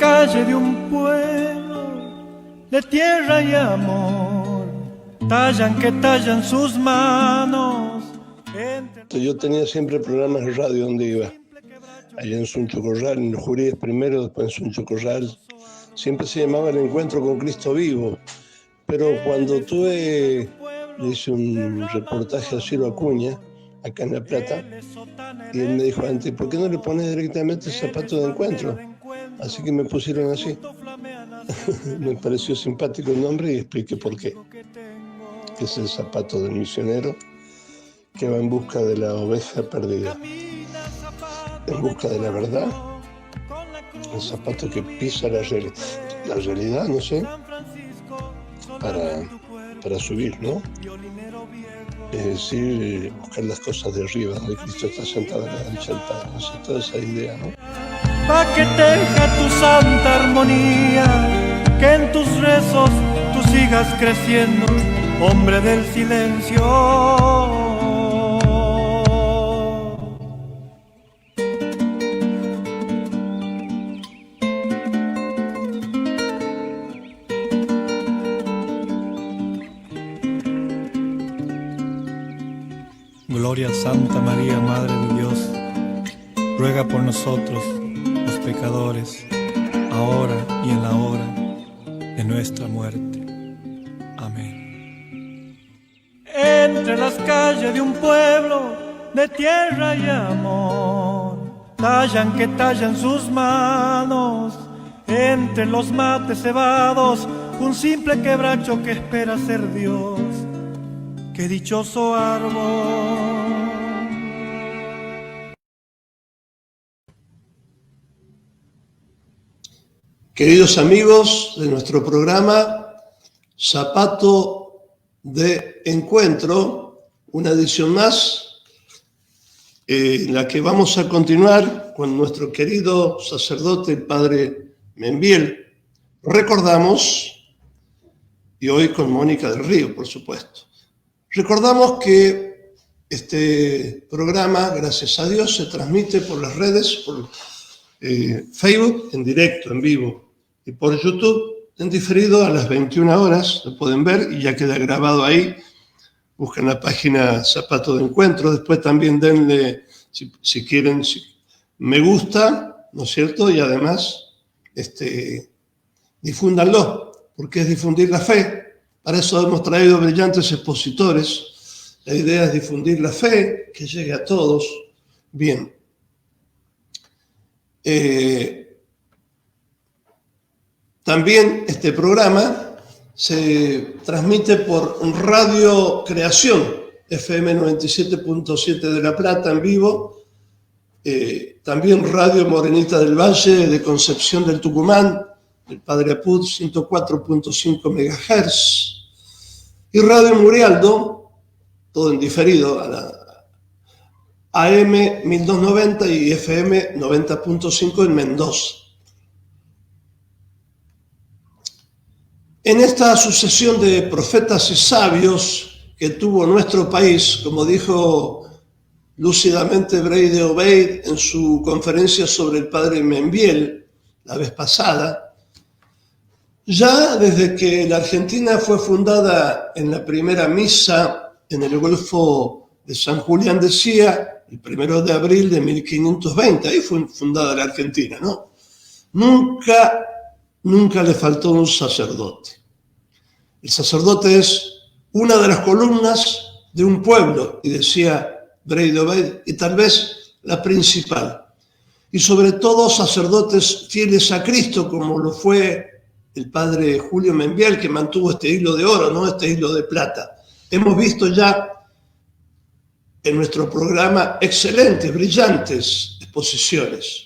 calle de un pueblo de tierra y amor, tallan que tallan sus manos. Yo tenía siempre programas de radio donde iba. Allá en Suncho Corral, en los Juríes primero, después en Suncho Corral. Siempre se llamaba El Encuentro con Cristo Vivo. Pero cuando le hice un reportaje a Ciro Acuña, acá en La Plata, y él me dijo antes, ¿por qué no le pones directamente Zapato de Encuentro? Así que me pusieron así. Me pareció simpático el nombre y expliqué por qué. Es el zapato del misionero que va en busca de la oveja perdida, en busca de la verdad, el zapato que pisa la realidad, no sé, para subir, ¿no? Es decir, buscar las cosas de arriba, donde Cristo está sentado a la derecha del Padre, no sé, toda esa idea, ¿no? Pa' que teja tu santa armonía, que en tus rezos tú sigas creciendo, hombre del silencio. Gloria a Santa María, Madre de Dios, ruega por nosotros, los pecadores, ahora y en la hora de nuestra muerte. Amén. Entre las calles de un pueblo de tierra y amor, tallan que tallan sus manos. Entre los mates cebados, un simple quebracho que espera ser Dios. ¡Qué dichoso árbol! Queridos amigos de nuestro programa Zapato de Encuentro, una edición más en la que vamos a continuar con nuestro querido sacerdote, el padre Membiel. Recordamos, y hoy con Mónica del Río, por supuesto. Recordamos que este programa, gracias a Dios, se transmite por las redes, por Facebook en directo, en vivo, y por YouTube en diferido a las 21 horas, lo pueden ver y ya queda grabado ahí. Buscan la página Zapato de Encuentro, después también denle, si quieren, me gusta, ¿no es cierto? Y además difúndanlo, porque es difundir la fe. Para eso hemos traído brillantes expositores. La idea es difundir la fe, que llegue a todos. Bien. También este programa se transmite por Radio Creación, FM 97.7 de La Plata en vivo. También Radio Morenita del Valle de Concepción del Tucumán, el Padre Apud, 104.5 MHz. Y Radio Murialdo, todo en diferido, a la AM 1290 y FM 90.5 en Mendoza. En esta sucesión de profetas y sabios que tuvo nuestro país, como dijo lúcidamente Brady Obeid en su conferencia sobre el padre Membiel la vez pasada, ya desde que la Argentina fue fundada en la primera misa en el Golfo de San Julián de Cia, el 1 de abril de 1520, ahí fue fundada la Argentina, ¿no? Nunca le faltó un sacerdote. El sacerdote es una de las columnas de un pueblo, y decía Brady Obeid, y tal vez la principal. Y sobre todo sacerdotes fieles a Cristo, como lo fue el padre Julio Membiel, que mantuvo este hilo de oro, ¿no? Este hilo de plata. Hemos visto ya en nuestro programa excelentes, brillantes exposiciones,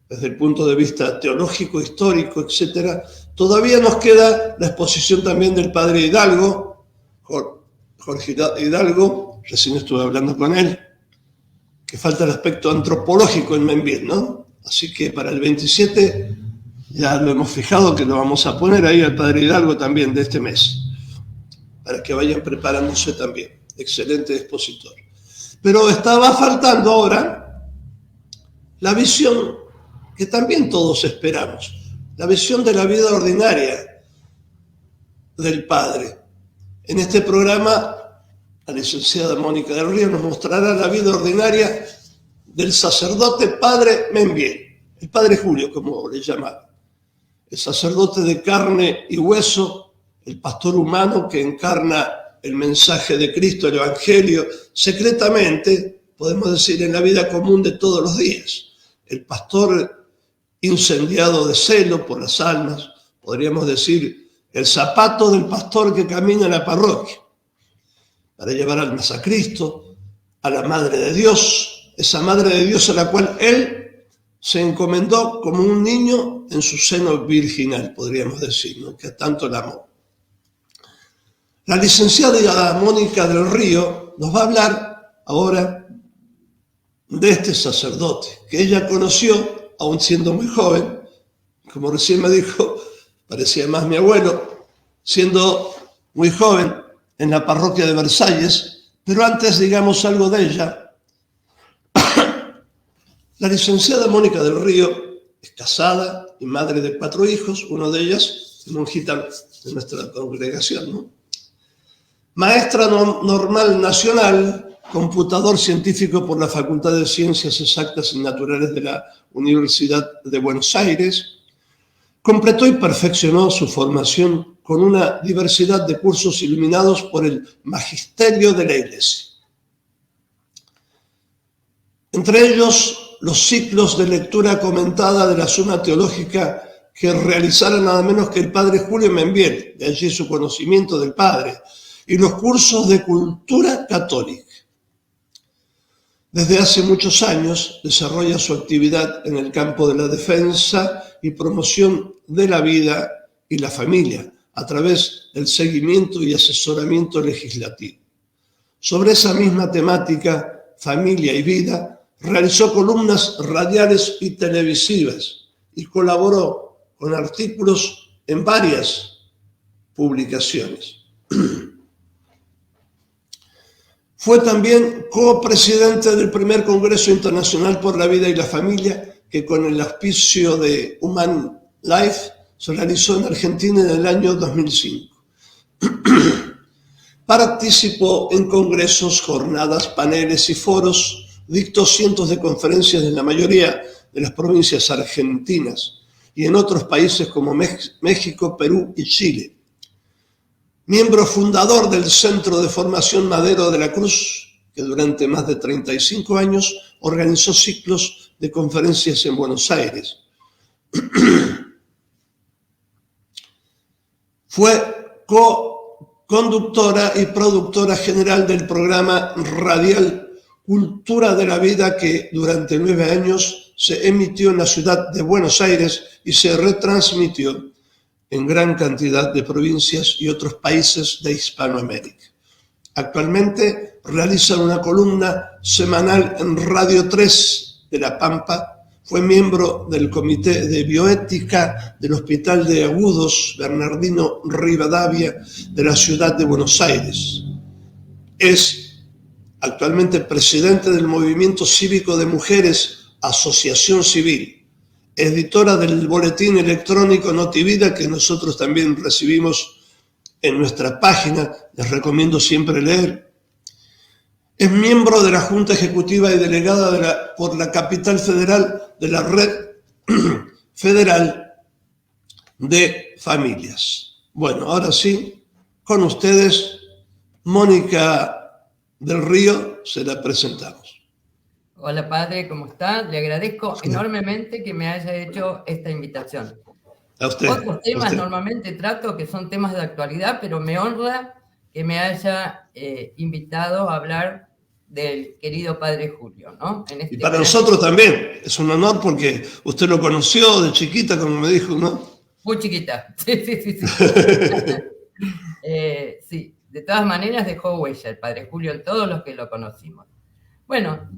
desde el punto de vista teológico, histórico, etc. Todavía nos queda la exposición también del padre Hidalgo, Jorge Hidalgo, recién estuve hablando con él, que falta el aspecto antropológico en Membiel, ¿no? Así que para el 27 ya lo hemos fijado que lo vamos a poner ahí al padre Hidalgo también de este mes, para que vayan preparándose también. Excelente expositor. Pero estaba faltando ahora la visión que también todos esperamos. la visión de la vida ordinaria del Padre. En este programa, la licenciada Mónica del Río nos mostrará la vida ordinaria del sacerdote Padre Membiel, el Padre Julio, como le llamaban. El sacerdote de carne y hueso, el pastor humano que encarna el mensaje de Cristo, el Evangelio, secretamente, podemos decir, en la vida común de todos los días. El pastor incendiado de celo por las almas, podríamos decir, el zapato del pastor que camina en la parroquia para llevar almas a Cristo, a la Madre de Dios, esa Madre de Dios a la cual él se encomendó como un niño en su seno virginal, podríamos decir, ¿no? Que tanto la amó. La licenciada Mónica del Río nos va a hablar ahora de este sacerdote que ella conoció, aún siendo muy joven, como recién me dijo, parecía más mi abuelo, siendo muy joven en la parroquia de Versalles, pero antes digamos algo de ella. La licenciada Mónica del Río es casada y madre de 4 hijos, uno de ellas es monjita de nuestra congregación, ¿no? Maestra normal nacional, computador científico por la Facultad de Ciencias Exactas y Naturales de la Universidad de Buenos Aires, completó y perfeccionó su formación con una diversidad de cursos iluminados por el magisterio de la Iglesia. Entre ellos, los ciclos de lectura comentada de la Suma Teológica que realizara nada menos que el padre Julio Membiel, de allí su conocimiento del padre, y los cursos de cultura católica. Desde hace muchos años desarrolla su actividad en el campo de la defensa y promoción de la vida y la familia a través del seguimiento y asesoramiento legislativo. Sobre esa misma temática, familia y vida, realizó columnas radiales y televisivas y colaboró con artículos en varias publicaciones. Fue también copresidente del primer Congreso Internacional por la Vida y la Familia, que con el auspicio de Human Life se realizó en Argentina en el año 2005. Participó en congresos, jornadas, paneles y foros, dictó cientos de conferencias en la mayoría de las provincias argentinas y en otros países como México, Perú y Chile. Miembro fundador del Centro de Formación Madero de la Cruz, que durante más de 35 años organizó ciclos de conferencias en Buenos Aires. Fue co-conductora y productora general del programa radial Cultura de la Vida, que durante 9 años se emitió en la ciudad de Buenos Aires y se retransmitió en gran cantidad de provincias y otros países de Hispanoamérica. Actualmente realiza una columna semanal en Radio 3 de La Pampa. Fue miembro del Comité de Bioética del Hospital de Agudos Bernardino Rivadavia de la ciudad de Buenos Aires. Es actualmente presidente del Movimiento Cívico de Mujeres Asociación Civil, editora del boletín electrónico Notivida, que nosotros también recibimos en nuestra página, les recomiendo siempre leer. Es miembro de la Junta Ejecutiva y delegada por la Capital Federal de la Red Federal de Familias. Bueno, ahora sí, con ustedes, Mónica del Río, se la presentamos. Hola padre, ¿cómo está? Le agradezco enormemente que me haya hecho esta invitación. A usted. Otros temas normalmente trato que son temas de actualidad, pero me honra que me haya invitado a hablar del querido padre Julio, ¿no? Y para nosotros también es un honor porque usted lo conoció de chiquita, como me dijo, ¿no? Muy chiquita, sí. Sí, de todas maneras dejó huella el padre Julio en todos los que lo conocimos. Bueno,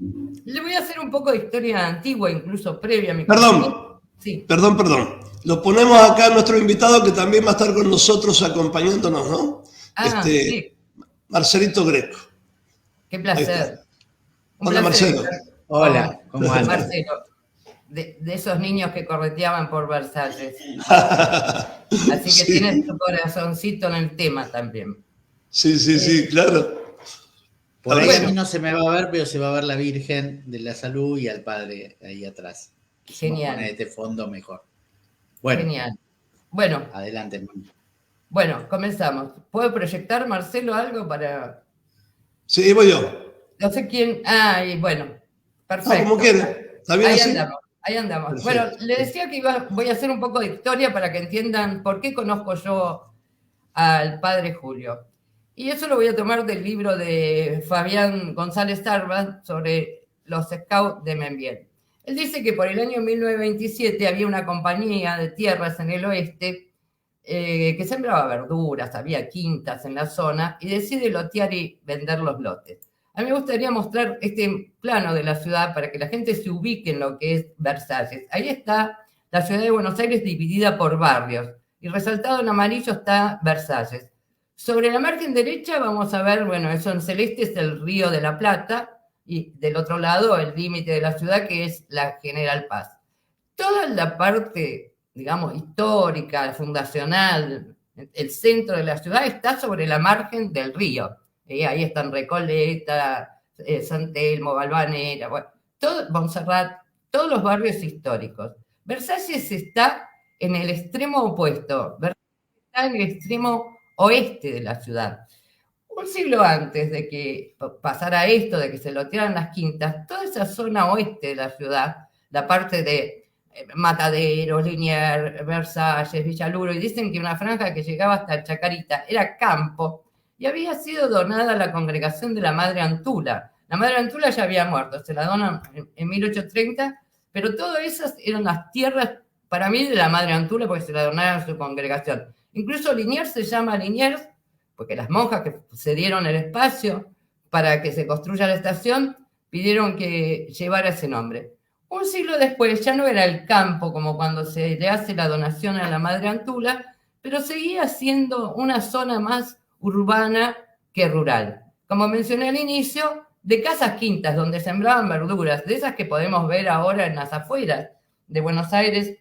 le voy a hacer un poco de historia antigua, incluso previa a mi conocimiento. Sí. Perdón. Lo ponemos acá a nuestro invitado que también va a estar con nosotros acompañándonos, ¿no? Sí. Marcelito Greco. Qué placer. Hola, Marcelo. Hola, ¿cómo andas? Marcelo. de esos niños que correteaban por Versalles. Así que Sí. tienes tu corazoncito en el tema también. Sí, claro. Por ahí Bueno. a mí no se me va a ver, pero se va a ver la Virgen de la Salud y al Padre ahí atrás. Si nos Genial. pone este fondo mejor. Bueno, Genial. Bueno, adelante, Manu. bueno, comenzamos. ¿Puedo proyectar, Marcelo, algo para...? Sí, voy yo. No sé quién... Ah, y bueno, perfecto. No, como quiere. ¿Está bien Ahí así? andamos, ahí andamos. Perfecto. Bueno, le decía que voy a hacer un poco de historia para que entiendan por qué conozco yo al padre Julio. Y eso lo voy a tomar del libro de Fabián González Tarba sobre los scouts de Membiel. Él dice que por el año 1927 había una compañía de tierras en el oeste que sembraba verduras, había quintas en la zona y decide lotear y vender los lotes. A mí me gustaría mostrar este plano de la ciudad para que la gente se ubique en lo que es Versalles. Ahí está la ciudad de Buenos Aires dividida por barrios y resaltado en amarillo está Versalles. Sobre la margen derecha vamos a ver, bueno, eso en celeste es el Río de la Plata y del otro lado el límite de la ciudad que es la General Paz. Toda la parte, digamos, histórica, fundacional, el centro de la ciudad está sobre la margen del río. Ahí están Recoleta, San Telmo, Balvanera, bueno, todo, Montserrat, todos los barrios históricos. Versalles está en el extremo opuesto, Versalles está en el extremo oeste de la ciudad. Un siglo antes de que pasara esto, de que se lotearan las quintas, toda esa zona oeste de la ciudad, la parte de Mataderos, Liniers, Versalles, Villaluro, y dicen que una franja que llegaba hasta Chacarita era campo, y había sido donada a la congregación de la Madre Antula. La Madre Antula ya había muerto, se la donan en 1830, pero todas esas eran las tierras, para mí, de la Madre Antula, porque se la donaron a su congregación. Incluso Liniers se llama Liniers, porque las monjas que cedieron el espacio para que se construya la estación, pidieron que llevara ese nombre. Un siglo después ya no era el campo como cuando se le hace la donación a la Madre Antula, pero seguía siendo una zona más urbana que rural. Como mencioné al inicio, de casas quintas donde sembraban verduras, de esas que podemos ver ahora en las afueras de Buenos Aires,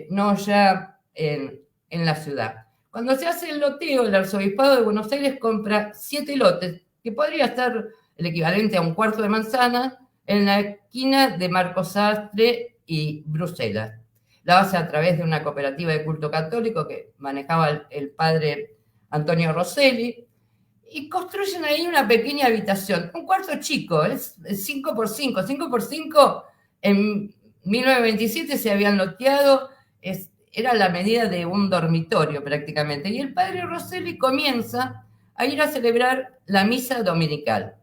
no ya en la ciudad. Cuando se hace el loteo, el arzobispado de Buenos Aires compra 7 lotes, que podría estar el equivalente a un cuarto de manzana, en la esquina de Marcos Sastre y Bruselas. La hace a través de una cooperativa de culto católico que manejaba el padre Antonio Rosselli, y construyen ahí una pequeña habitación, un cuarto chico, es 5x5. 5x5 en 1927 se habían loteado, era la medida de un dormitorio prácticamente, y el padre Rosselli comienza a ir a celebrar la misa dominical.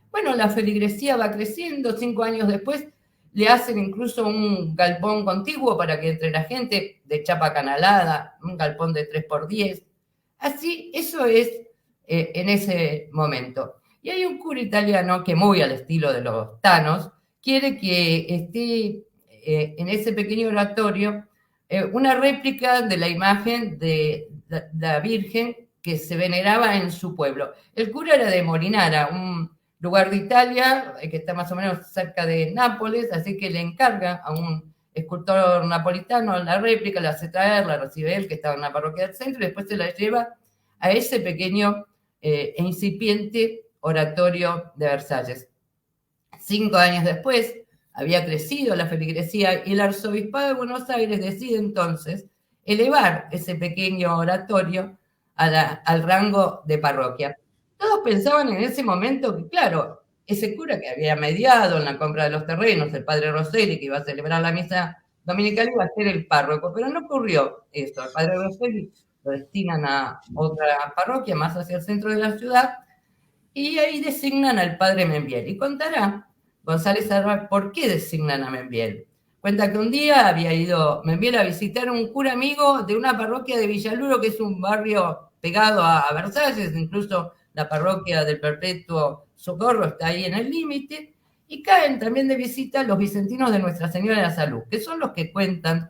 Bueno, la feligresía va creciendo, 5 años después le hacen incluso un galpón contiguo para que entre la gente de chapa canalada, un galpón de 3x10. Así, eso es en ese momento. Y hay un cura italiano que, muy al estilo de los tanos, quiere que esté en ese pequeño oratorio una réplica de la imagen de la Virgen que se veneraba en su pueblo. El cura era de Molinara, un lugar de Italia que está más o menos cerca de Nápoles, así que le encarga a un escultor napolitano la réplica, la hace traer, la recibe él, que estaba en la parroquia del centro, y después se la lleva a ese pequeño e incipiente oratorio de Versalles. 5 años después, había crecido la feligresía y el arzobispado de Buenos Aires decide entonces elevar ese pequeño oratorio al rango de parroquia. Todos pensaban en ese momento que, claro, ese cura que había mediado en la compra de los terrenos, el padre Rosselli, que iba a celebrar la misa dominical, iba a ser el párroco, pero no ocurrió eso. El padre Rosselli lo destinan a otra parroquia más hacia el centro de la ciudad y ahí designan al padre Membiel. Y contará González Arba por qué designan a Membiel. Cuenta que un día había ido Membiel a visitar a un cura amigo de una parroquia de Villaluro, que es un barrio pegado a Versalles, incluso la parroquia del Perpetuo Socorro está ahí en el límite, y caen también de visita los vicentinos de Nuestra Señora de la Salud, que son los que cuentan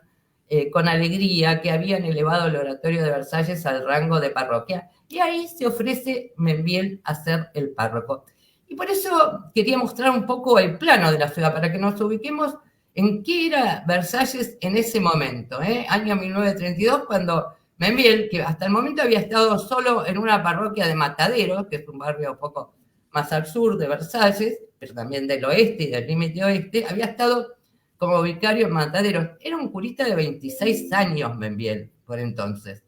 con alegría que habían elevado el oratorio de Versalles al rango de parroquia, y ahí se ofrece Membiel a ser el párroco. Y por eso quería mostrar un poco el plano de la ciudad, para que nos ubiquemos en qué era Versalles en ese momento, año 1932, cuando Membiel, que hasta el momento había estado solo en una parroquia de Mataderos, que es un barrio un poco más al sur de Versalles, pero también del oeste y del límite oeste, había estado como vicario en Mataderos. Era un curita de 26 años, Membiel, por entonces.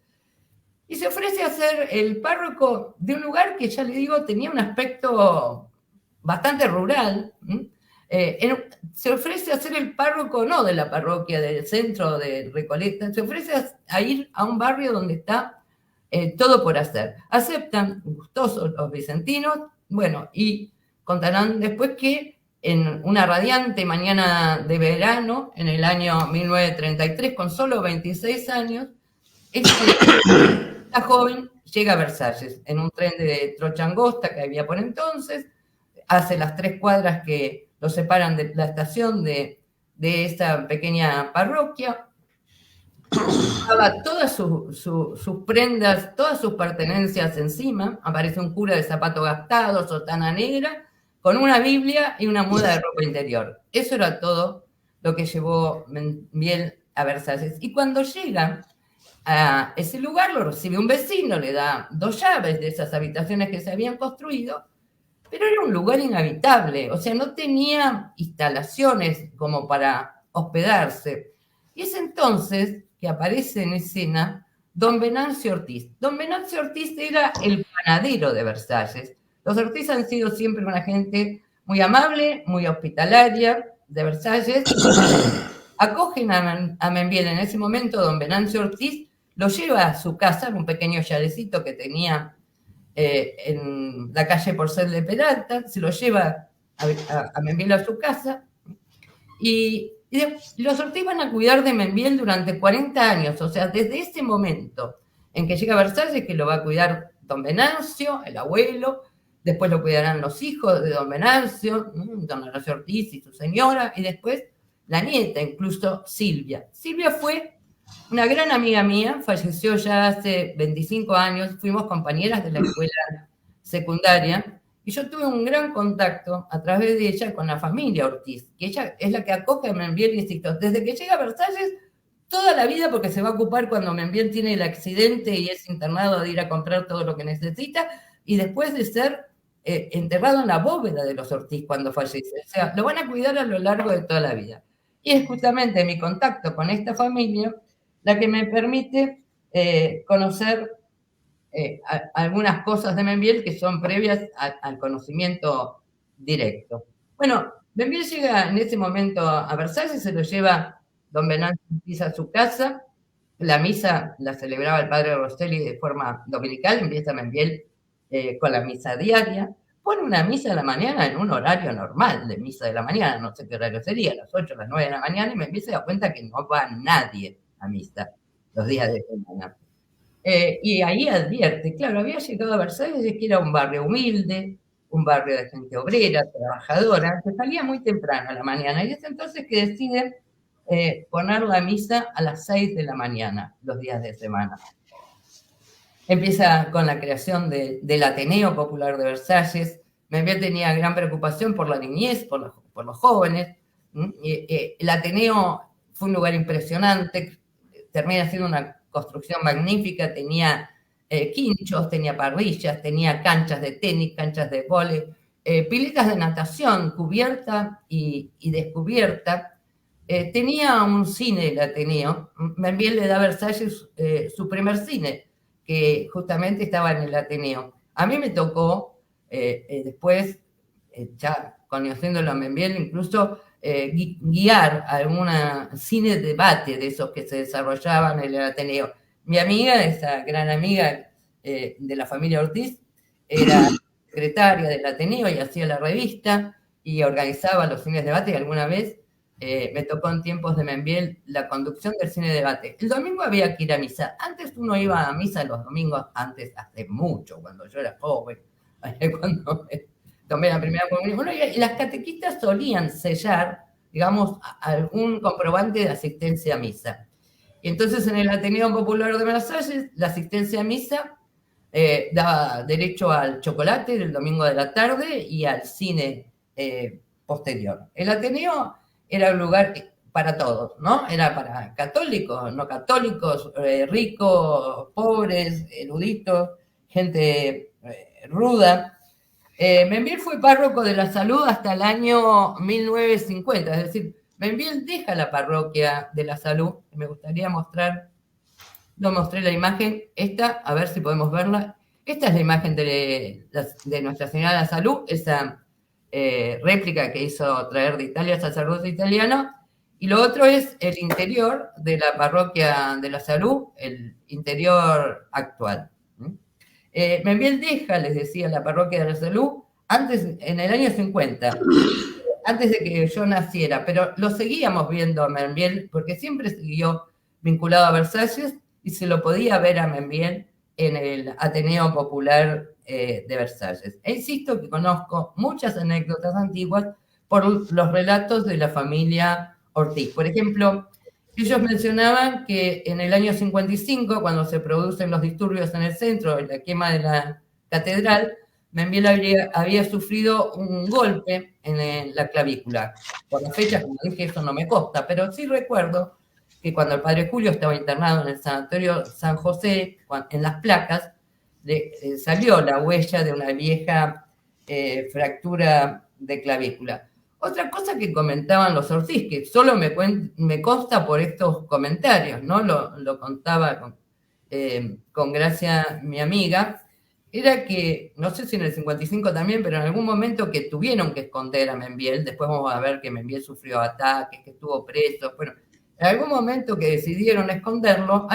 Y se ofrece a ser el párroco de un lugar que, ya le digo, tenía un aspecto bastante rural. Se ofrece a ser el párroco, no de la parroquia del centro de Recoleta, se ofrece a ir a un barrio donde está todo por hacer. Aceptan gustosos los vicentinos, bueno, y contarán después que en una radiante mañana de verano, en el año 1933, con solo 26 años, esta joven llega a Versalles en un tren de trocha angosta que había por entonces, hace las 3 cuadras que lo separan de la estación de esta pequeña parroquia, llevaba todas sus prendas, todas sus pertenencias encima, aparece un cura de zapato gastado, sotana negra, con una Biblia y una muda de ropa interior. Eso era todo lo que llevó Membiel a Versalles. Y cuando llega a ese lugar, lo recibe un vecino, le da 2 llaves de esas habitaciones que se habían construido, pero era un lugar inhabitable, o sea, no tenía instalaciones como para hospedarse. Y es entonces que aparece en escena don Venancio Ortiz. Don Venancio Ortiz era el panadero de Versalles. Los Ortiz han sido siempre una gente muy amable, muy hospitalaria de Versalles. Acogen a Membiel en ese momento, don Venancio Ortiz lo lleva a su casa, en un pequeño chalecito que tenía en la calle Porcel de Peralta, se lo lleva a Membiel a su casa y los Ortiz van a cuidar de Membiel durante 40 años, o sea, desde ese momento en que llega a Versalles, que lo va a cuidar don Venancio, el abuelo, después lo cuidarán los hijos de don Venancio, don Horacio Ortiz y su señora, y después la nieta, incluso Silvia. Silvia fue una gran amiga mía, falleció ya hace 25 años, fuimos compañeras de la escuela secundaria, y yo tuve un gran contacto a través de ella con la familia Ortiz, que ella es la que acoge a Membiel, insisto, desde que llega a Versalles, toda la vida, porque se va a ocupar cuando Membiel tiene el accidente y es internado de ir a comprar todo lo que necesita, y después de ser enterrado en la bóveda de los Ortiz cuando fallece. O sea, lo van a cuidar a lo largo de toda la vida. Y es justamente mi contacto con esta familia la que me permite conocer algunas cosas de Membiel que son previas al conocimiento directo. Bueno, Membiel llega en ese momento a Versalles, se lo lleva don Venancio Ortiz a su casa, la misa la celebraba el padre Rosselli de forma dominical, empieza Membiel con la misa diaria, pone una misa a la mañana en un horario normal de misa de la mañana, no sé qué horario sería, a las 8, a las 9 de la mañana, y Membiel se da cuenta que no va nadie a misa los días de semana. Y ahí advierte, claro, había llegado a Versalles que era un barrio humilde, un barrio de gente obrera, trabajadora, que salía muy temprano a la mañana, y es entonces que deciden poner la misa a las 6 de la mañana, los días de semana. Empieza con la creación del Ateneo Popular de Versalles. Membiel tenía gran preocupación por la niñez, por los jóvenes. El Ateneo fue un lugar impresionante, termina siendo una construcción magnífica, tenía quinchos, tenía parrillas, tenía canchas de tenis, canchas de vóley, piletas de natación, cubierta y descubierta. Tenía un cine el Ateneo. Membiel le da a Versalles su primer cine, que justamente estaba en el Ateneo. A mí me tocó después, ya conociéndolo a Membiel, incluso guiar algún cine de debate de esos que se desarrollaban en el Ateneo. Mi amiga, esa gran amiga de la familia Ortiz, era secretaria del Ateneo y hacía la revista y organizaba los cines de debate, y alguna vez me tocó en tiempos de Membiel la conducción del cine de debate. El domingo había que ir a misa. Antes uno iba a misa los domingos, antes, hace mucho, cuando yo era joven, cuando tomé la primera comunión. Bueno, y las catequistas solían sellar, digamos, algún comprobante de asistencia a misa. Y entonces en el Ateneo Popular de Versalles, la asistencia a misa daba derecho al chocolate del domingo de la tarde y al cine posterior. El Ateneo era un lugar para todos, ¿no? Era para católicos, no católicos, ricos, pobres, eruditos, gente ruda. Membiel fue párroco de la Salud hasta el año 1950, es decir, Membiel deja la parroquia de la Salud. Me gustaría mostrar, no mostré la imagen, esta, a ver si podemos verla. Esta es la imagen de Nuestra Señora de la Salud, esa réplica que hizo traer de Italia el sacerdote italiano. Y lo otro es el interior de la parroquia de la Salud, el interior actual. Membiel deja, les decía, la parroquia de la Salud en el año 50, antes de que yo naciera, pero lo seguíamos viendo a Membiel porque siempre siguió vinculado a Versalles y se lo podía ver a Membiel en el Ateneo Popular de Versalles. E insisto que conozco muchas anécdotas antiguas por los relatos de la familia Ortiz. Por ejemplo, ellos mencionaban que en el año 55, cuando se producen los disturbios en el centro, en la quema de la catedral, Membiel había sufrido un golpe en la clavícula. Por las fechas, como dije, eso no me consta, pero sí recuerdo que cuando el padre Julio estaba internado en el sanatorio San José, en las placas, salió la huella de una vieja fractura de clavícula. Otra cosa que comentaban los Ortiz, que solo me consta por estos comentarios, ¿no? Lo contaba con Gracia, mi amiga, era que, no sé si en el 55 también, pero en algún momento que tuvieron que esconder a Membiel, después vamos a ver que Membiel sufrió ataques, que estuvo preso, bueno, en algún momento que decidieron esconderlo,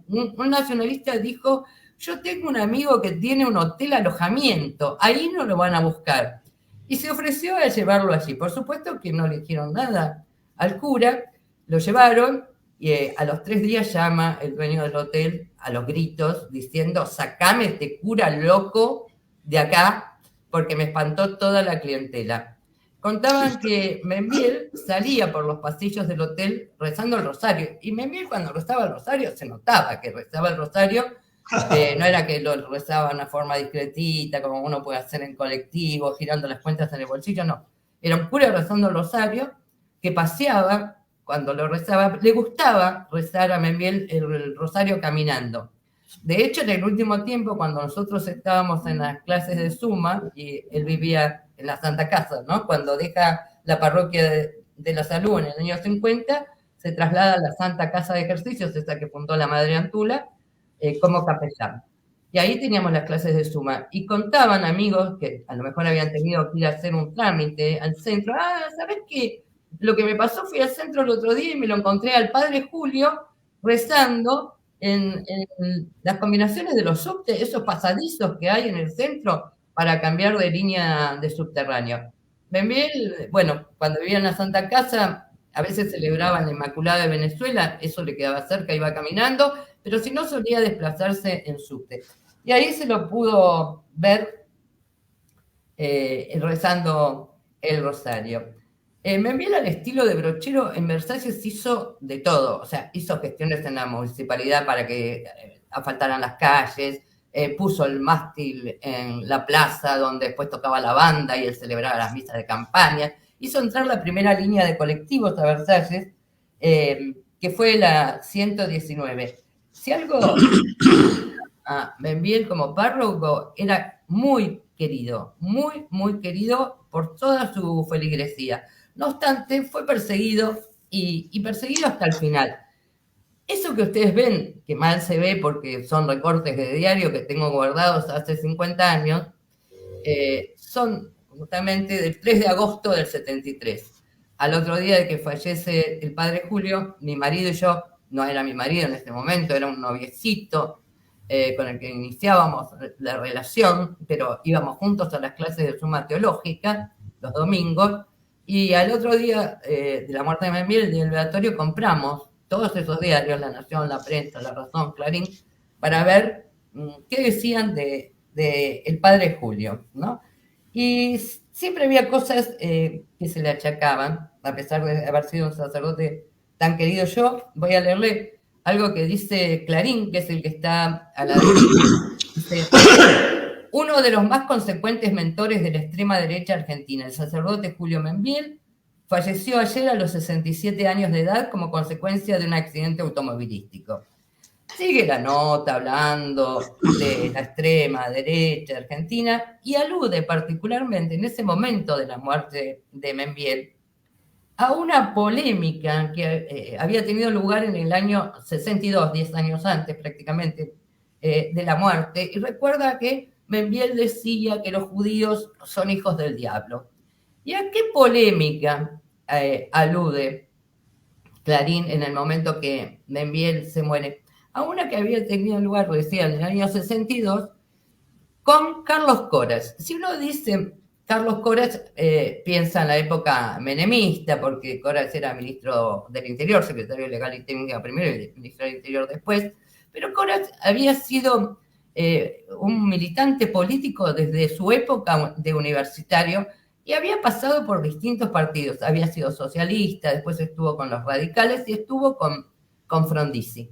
un nacionalista dijo, yo tengo un amigo que tiene un hotel alojamiento, ahí no lo van a buscar. Y se ofreció a llevarlo allí. Por supuesto que no le dijeron nada al cura, lo llevaron y a los 3 días llama el dueño del hotel a los gritos diciendo, sacame este cura loco de acá porque me espantó toda la clientela. Contaban que Membiel salía por los pasillos del hotel rezando el rosario. Y Membiel cuando rezaba el rosario se notaba que rezaba el rosario. No era que lo rezaba de una forma discretita, como uno puede hacer en colectivo, girando las cuentas en el bolsillo, no. Era un cura rezando el rosario, que paseaba cuando lo rezaba. Le gustaba rezar a Membiel el rosario caminando. De hecho, en el último tiempo, cuando nosotros estábamos en las clases de Suma, y él vivía en la Santa Casa, ¿no? Cuando deja la parroquia de la Salud en el año 50, se traslada a la Santa Casa de Ejercicios, esa que fundó la Madre Antula, como capellán. Y ahí teníamos las clases de Suma. Y contaban amigos que a lo mejor habían tenido que ir a hacer un trámite al centro. ¿Sabes qué? Lo que me pasó, fui al centro el otro día y me lo encontré al padre Julio rezando en las combinaciones de los subtes, esos pasadizos que hay en el centro para cambiar de línea de subterráneo. Membiel, bueno, cuando vivía en la Santa Casa, a veces celebraban la Inmaculada de Venezuela, eso le quedaba cerca, iba caminando, pero si no solía desplazarse en subte. Y ahí se lo pudo ver rezando el rosario. Membiel, al estilo de Brochero, en Versalles hizo de todo, o sea, hizo gestiones en la municipalidad para que asfaltaran las calles, puso el mástil en la plaza donde después tocaba la banda y él celebraba las misas de campaña, hizo entrar la primera línea de colectivos a Versalles, que fue la 119. Si algo a Membiel como párroco, era muy querido, muy, muy querido por toda su feligresía. No obstante, fue perseguido y perseguido hasta el final. Eso que ustedes ven, que mal se ve porque son recortes de diario que tengo guardados hace 50 años, son justamente del 3 de agosto del 73. Al otro día de que fallece el padre Julio, mi marido y yo, no era mi marido en este momento, era un noviecito con el que iniciábamos la relación, pero íbamos juntos a las clases de Suma Teológica los domingos, y al otro día de la muerte de Membiel, el día del velatorio, compramos todos esos diarios, La Nación, La Prensa, La Razón, Clarín, para ver qué decían de el padre Julio, ¿no? Y siempre había cosas que se le achacaban, a pesar de haber sido un sacerdote tan querido. Yo voy a leerle algo que dice Clarín, que es el que está a la derecha. Dice, uno de los más consecuentes mentores de la extrema derecha argentina, el sacerdote Julio Membiel, falleció ayer a los 67 años de edad como consecuencia de un accidente automovilístico. Sigue la nota hablando de la extrema derecha argentina y alude particularmente en ese momento de la muerte de Membiel a una polémica que había tenido lugar en el año 62, 10 años antes prácticamente de la muerte, y recuerda que Membiel decía que los judíos son hijos del diablo. ¿Y a qué polémica alude Clarín en el momento que Membiel se muere? A una que había tenido lugar, decía, en el año 62, con Carlos Coras. Si uno dice Carlos Coras, piensa en la época menemista, porque Coras era ministro del Interior, secretario legal y técnica primero y ministro del Interior después, pero Coras había sido un militante político desde su época de universitario y había pasado por distintos partidos. Había sido socialista, después estuvo con los radicales y estuvo con Frondizi.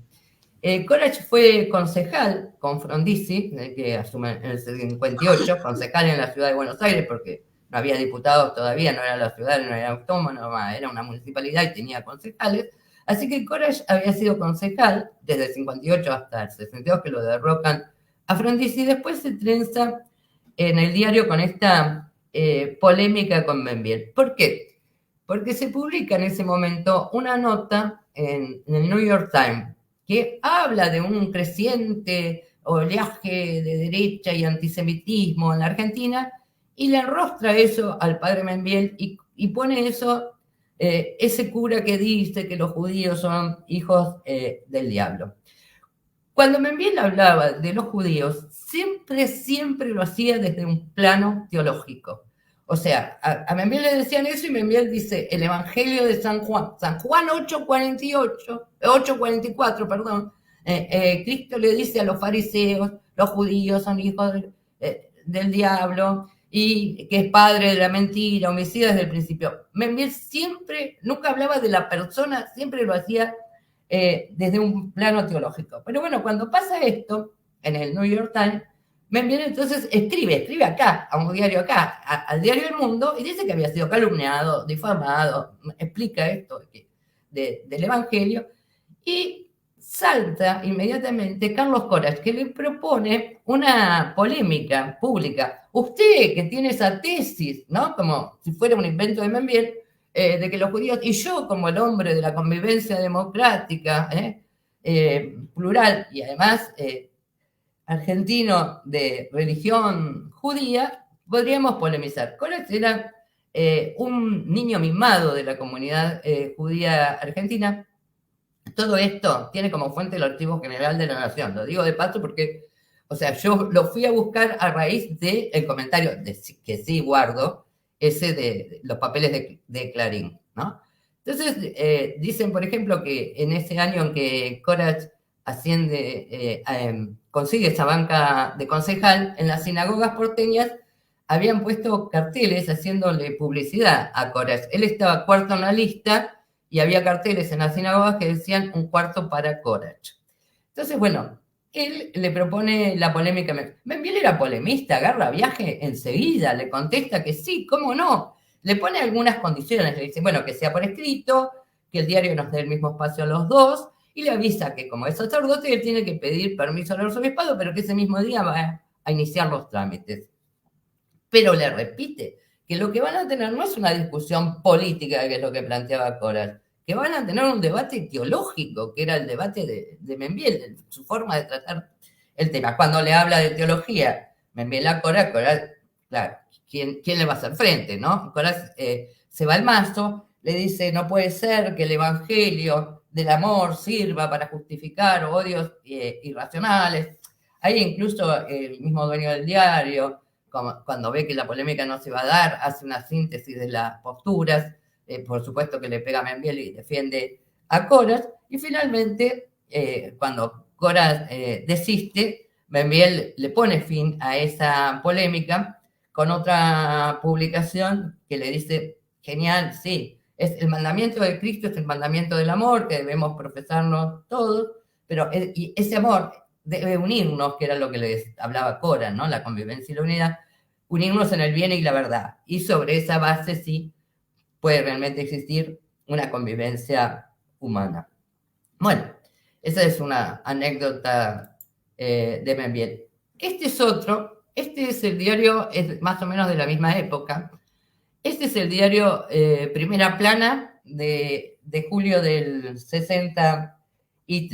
Corach fue concejal con Frondizi, que asume en el 58, concejal en la ciudad de Buenos Aires, porque no había diputados todavía, no era la ciudad, no era autónoma, era una municipalidad y tenía concejales. Así que Corach había sido concejal desde el 58 hasta el 62, que lo derrocan a Frondizi, y después se trenza en el diario con esta polémica con Membiel. ¿Por qué? Porque se publica en ese momento una nota en el New York Times que habla de un creciente oleaje de derecha y antisemitismo en la Argentina y le enrostra eso al padre Membiel y pone eso, ese cura que dice que los judíos son hijos del diablo. Cuando Membiel hablaba de los judíos, siempre lo hacía desde un plano teológico. O sea, a Membiel le decían eso y Membiel dice el Evangelio de San Juan 8:44, perdón, Cristo le dice a los fariseos, los judíos son hijos del diablo y que es padre de la mentira, homicida desde el principio. Membiel nunca hablaba de la persona, siempre lo hacía desde un plano teológico. Pero bueno, cuando pasa esto en el New York Times, Membiel entonces escribe acá, a un diario acá, al diario El Mundo, y dice que había sido calumniado, difamado, explica esto del Evangelio, y salta inmediatamente Carlos Coras, que le propone una polémica pública. Usted que tiene esa tesis, ¿no? Como si fuera un invento de Membiel, de que los judíos, y yo como el hombre de la convivencia democrática, plural, y además argentino de religión judía, podríamos polemizar. Coras era un niño mimado de la comunidad judía argentina. Todo esto tiene como fuente el Archivo General de la Nación. Lo digo de paso porque, o sea, yo lo fui a buscar a raíz del comentario que sí guardo, ese de los papeles de Clarín, ¿no? Entonces, dicen, por ejemplo, que en ese año en que Coras asciende, consigue esa banca de concejal, en las sinagogas porteñas habían puesto carteles haciéndole publicidad a Coras. Él estaba cuarto en la lista y había carteles en las sinagogas que decían un cuarto para Corach. Entonces, bueno, él le propone la polémica. Membiel era polemista, agarra viaje enseguida, le contesta que sí, ¿cómo no? Le pone algunas condiciones, le dice, bueno, que sea por escrito, que el diario nos dé el mismo espacio a los dos, y le avisa que como es sacerdote, él tiene que pedir permiso al arzobispado, pero que ese mismo día va a iniciar los trámites. Pero le repite que lo que van a tener no es una discusión política, que es lo que planteaba Coras, que van a tener un debate teológico, que era el debate de Membiel, su forma de tratar el tema. Cuando le habla de teología, Membiel a Coras, claro, ¿quién le va a hacer frente, no? Coras se va al mazo, le dice, no puede ser que el evangelio del amor sirva para justificar odios irracionales. Ahí incluso el mismo dueño del diario, cuando ve que la polémica no se va a dar, hace una síntesis de las posturas, por supuesto que le pega a Membiel y defiende a Coras, y finalmente, cuando Coras desiste, Membiel le pone fin a esa polémica con otra publicación que le dice, genial, sí, es el mandamiento de Cristo, es el mandamiento del amor, que debemos profesarnos todos, pero y ese amor debe unirnos, que era lo que les hablaba Coras, ¿no? La convivencia y la unidad, unirnos en el bien y la verdad. Y sobre esa base, sí, puede realmente existir una convivencia humana. Bueno, esa es una anécdota de Membiel. Este es otro, este es el diario, es más o menos de la misma época. Este es el diario Primera Plana de julio del 63. Y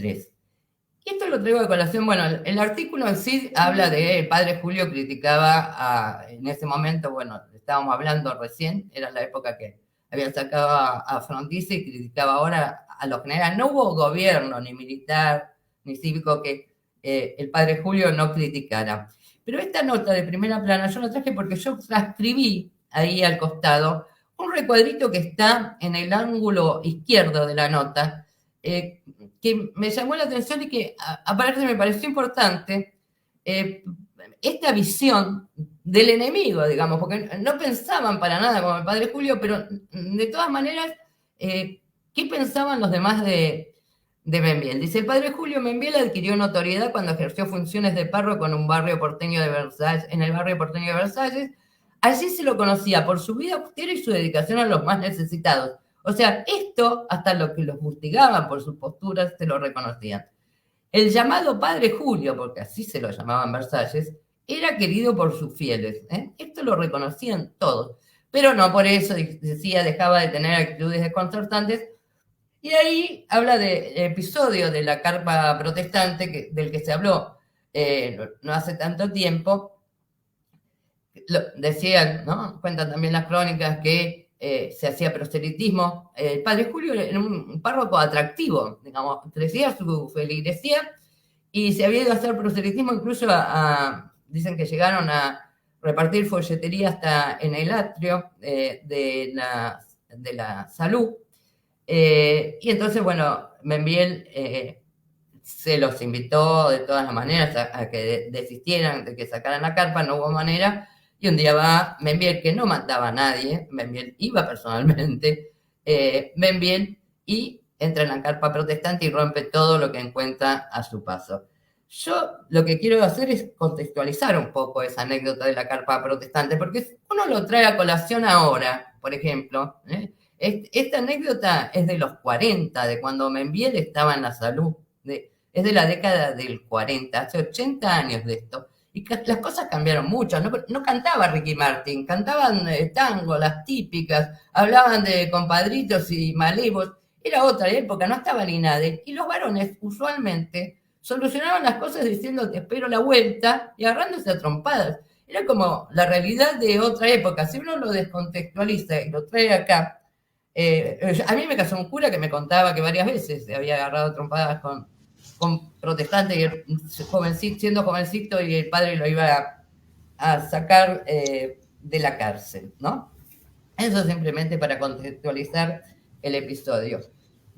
esto lo traigo de colación. Bueno, el artículo en sí habla de el padre Julio criticaba en ese momento, bueno, estábamos hablando recién, era la época que habían sacado a Frondizi y criticaba ahora a los generales. No hubo gobierno, ni militar, ni cívico que el padre Julio no criticara. Pero esta nota de Primera Plana yo la traje porque yo transcribí ahí al costado un recuadrito que está en el ángulo izquierdo de la nota, que me llamó la atención y que aparte me pareció importante esta visión del enemigo, digamos, porque no pensaban para nada como el padre Julio, pero de todas maneras, ¿qué pensaban los demás de Membiel? Dice, el padre Julio Membiel adquirió notoriedad cuando ejerció funciones de párroco en un barrio porteño de Versalles, en el barrio porteño de Versalles. Allí se lo conocía por su vida austera y su dedicación a los más necesitados. O sea, esto, hasta lo que los fustigaban por sus posturas, se lo reconocían. El llamado padre Julio, porque así se lo llamaban Versalles, era querido por sus fieles. Esto lo reconocían todos. Pero no por eso, decía, dejaba de tener actitudes desconcertantes. Y ahí habla del episodio de la carpa protestante, del que se habló no hace tanto tiempo. Decían, ¿no? Cuentan también las crónicas que se hacía proselitismo. El padre Julio era un párroco atractivo, digamos, crecía su feligresía y se había ido a hacer proselitismo, incluso dicen que llegaron a repartir folletería hasta en el atrio de la salud. Y entonces, bueno, Membiel se los invitó de todas las maneras a que desistieran, de que sacaran la carpa, no hubo manera. Y un día va Membiel, que no mataba a nadie, Membiel iba personalmente, Membiel, y entra en la carpa protestante y rompe todo lo que encuentra a su paso. Yo lo que quiero hacer es contextualizar un poco esa anécdota de la carpa protestante, porque uno lo trae a colación ahora, por ejemplo. Esta anécdota es de los 40, de cuando Membiel estaba en la salud, es de la década del 40, hace 80 años de esto. Y las cosas cambiaron mucho. No cantaba Ricky Martin, cantaban tango, las típicas, hablaban de compadritos y malevos. Era otra época, no estaba ni nadie. Y los varones usualmente solucionaban las cosas diciendo te espero la vuelta y agarrándose a trompadas. Era como la realidad de otra época. Si uno lo descontextualiza y lo trae acá, a mí me casó un cura que me contaba que varias veces se había agarrado trompadas con protestantes, y siendo jovencito, y el padre lo iba a sacar de la cárcel, ¿no? Eso simplemente para contextualizar el episodio.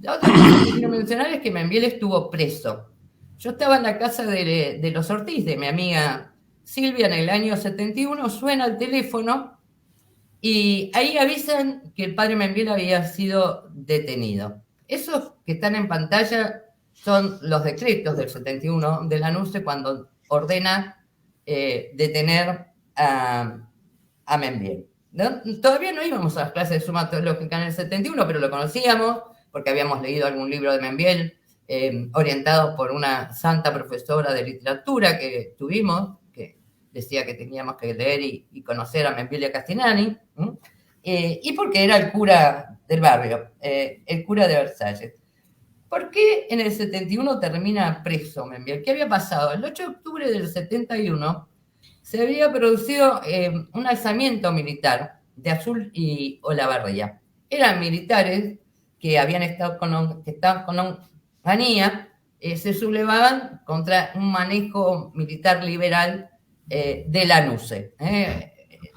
La otra cosa que quiero mencionar es que Membiel estuvo preso. Yo estaba en la casa de los Ortiz, de mi amiga Silvia, en el año 71, suena el teléfono y ahí avisan que el padre Membiel había sido detenido. Esos que están en pantalla son los decretos del 71 de la NUCE cuando ordena detener a Membiel. ¿No? Todavía no íbamos a las clases de suma teológica en el 71, pero lo conocíamos porque habíamos leído algún libro de Membiel, orientados por una santa profesora de literatura que tuvimos, que decía que teníamos que leer y conocer a Membiel y a Castellani, y porque era el cura del barrio, el cura de Versalles. ¿Por qué en el 71 termina preso Membiel? ¿Qué había pasado? El 8 de octubre del 71 se había producido un alzamiento militar de Azul y Olavarría. Eran militares que habían estado que estaban con Onganía, se sublevaban contra un manejo militar liberal de la NUCE.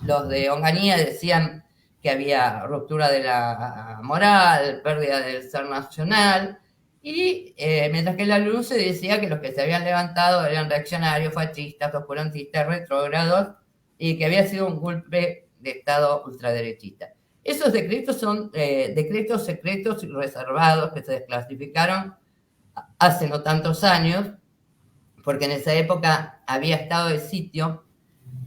Los de Onganía decían que había ruptura de la moral, pérdida del ser nacional, y mientras que la NUCE decía que los que se habían levantado eran reaccionarios, fascistas, oscurantistas, retrógrados, y que había sido un golpe de Estado ultraderechista. Esos decretos son decretos secretos y reservados que se desclasificaron hace no tantos años, porque en esa época había estado de sitio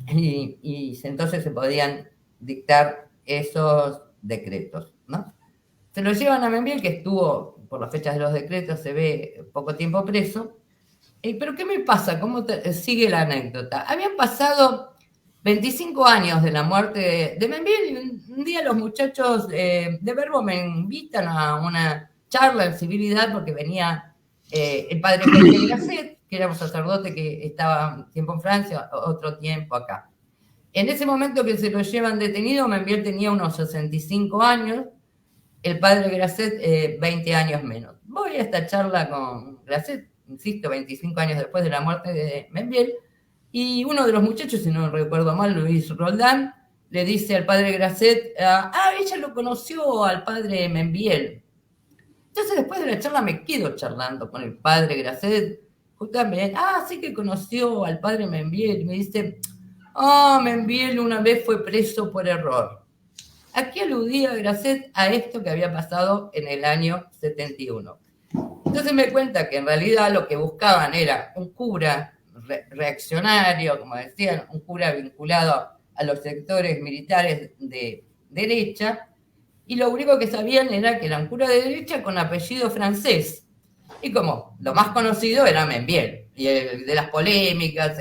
y entonces se podían dictar esos decretos. ¿no? Se lo llevan a Membiel, que estuvo, por las fechas de los decretos, se ve poco tiempo preso. ¿Pero qué me pasa? ¿Cómo sigue la anécdota? Habían pasado 25 años de la muerte de Membiel y un día los muchachos de Verbo me invitan a una charla en civilidad porque venía el padre Jorge Grasset, que era un sacerdote que estaba un tiempo en Francia, otro tiempo acá. En ese momento que se lo llevan detenido, Membiel tenía unos 65 años, el padre Grasset 20 años menos. Voy a esta charla con Grasset, insisto, 25 años después de la muerte de Membiel, y uno de los muchachos, si no recuerdo mal, Luis Roldán, le dice al padre Grasset, ella lo conoció al padre Membiel. Entonces después de la charla me quedo charlando con el padre Grasset, justamente, sí que conoció al padre Membiel, y me dice, Membiel una vez fue preso por error. Aquí aludía Grasset a esto que había pasado en el año 71. Entonces me cuenta que en realidad lo que buscaban era un cura reaccionario, como decían, un cura vinculado a los sectores militares de derecha, y lo único que sabían era que era un cura de derecha con apellido francés. Y como lo más conocido era Membiel, y el de las polémicas,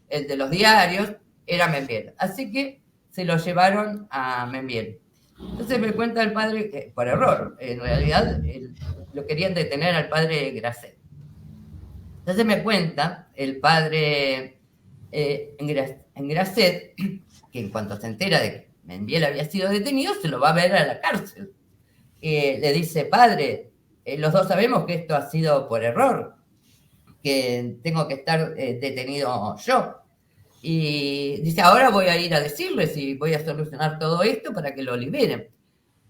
el de los diarios, era Membiel. Así que se lo llevaron a Membiel. Entonces me cuenta el padre que, por error, en realidad lo querían detener al padre Grasset. Entonces me cuenta el padre Grasset que en cuanto se entera de que Membiel había sido detenido, se lo va a ver a la cárcel. Le dice, padre, los dos sabemos que esto ha sido por error, que tengo que estar detenido yo. Y dice, ahora voy a ir a decirles y voy a solucionar todo esto para que lo liberen.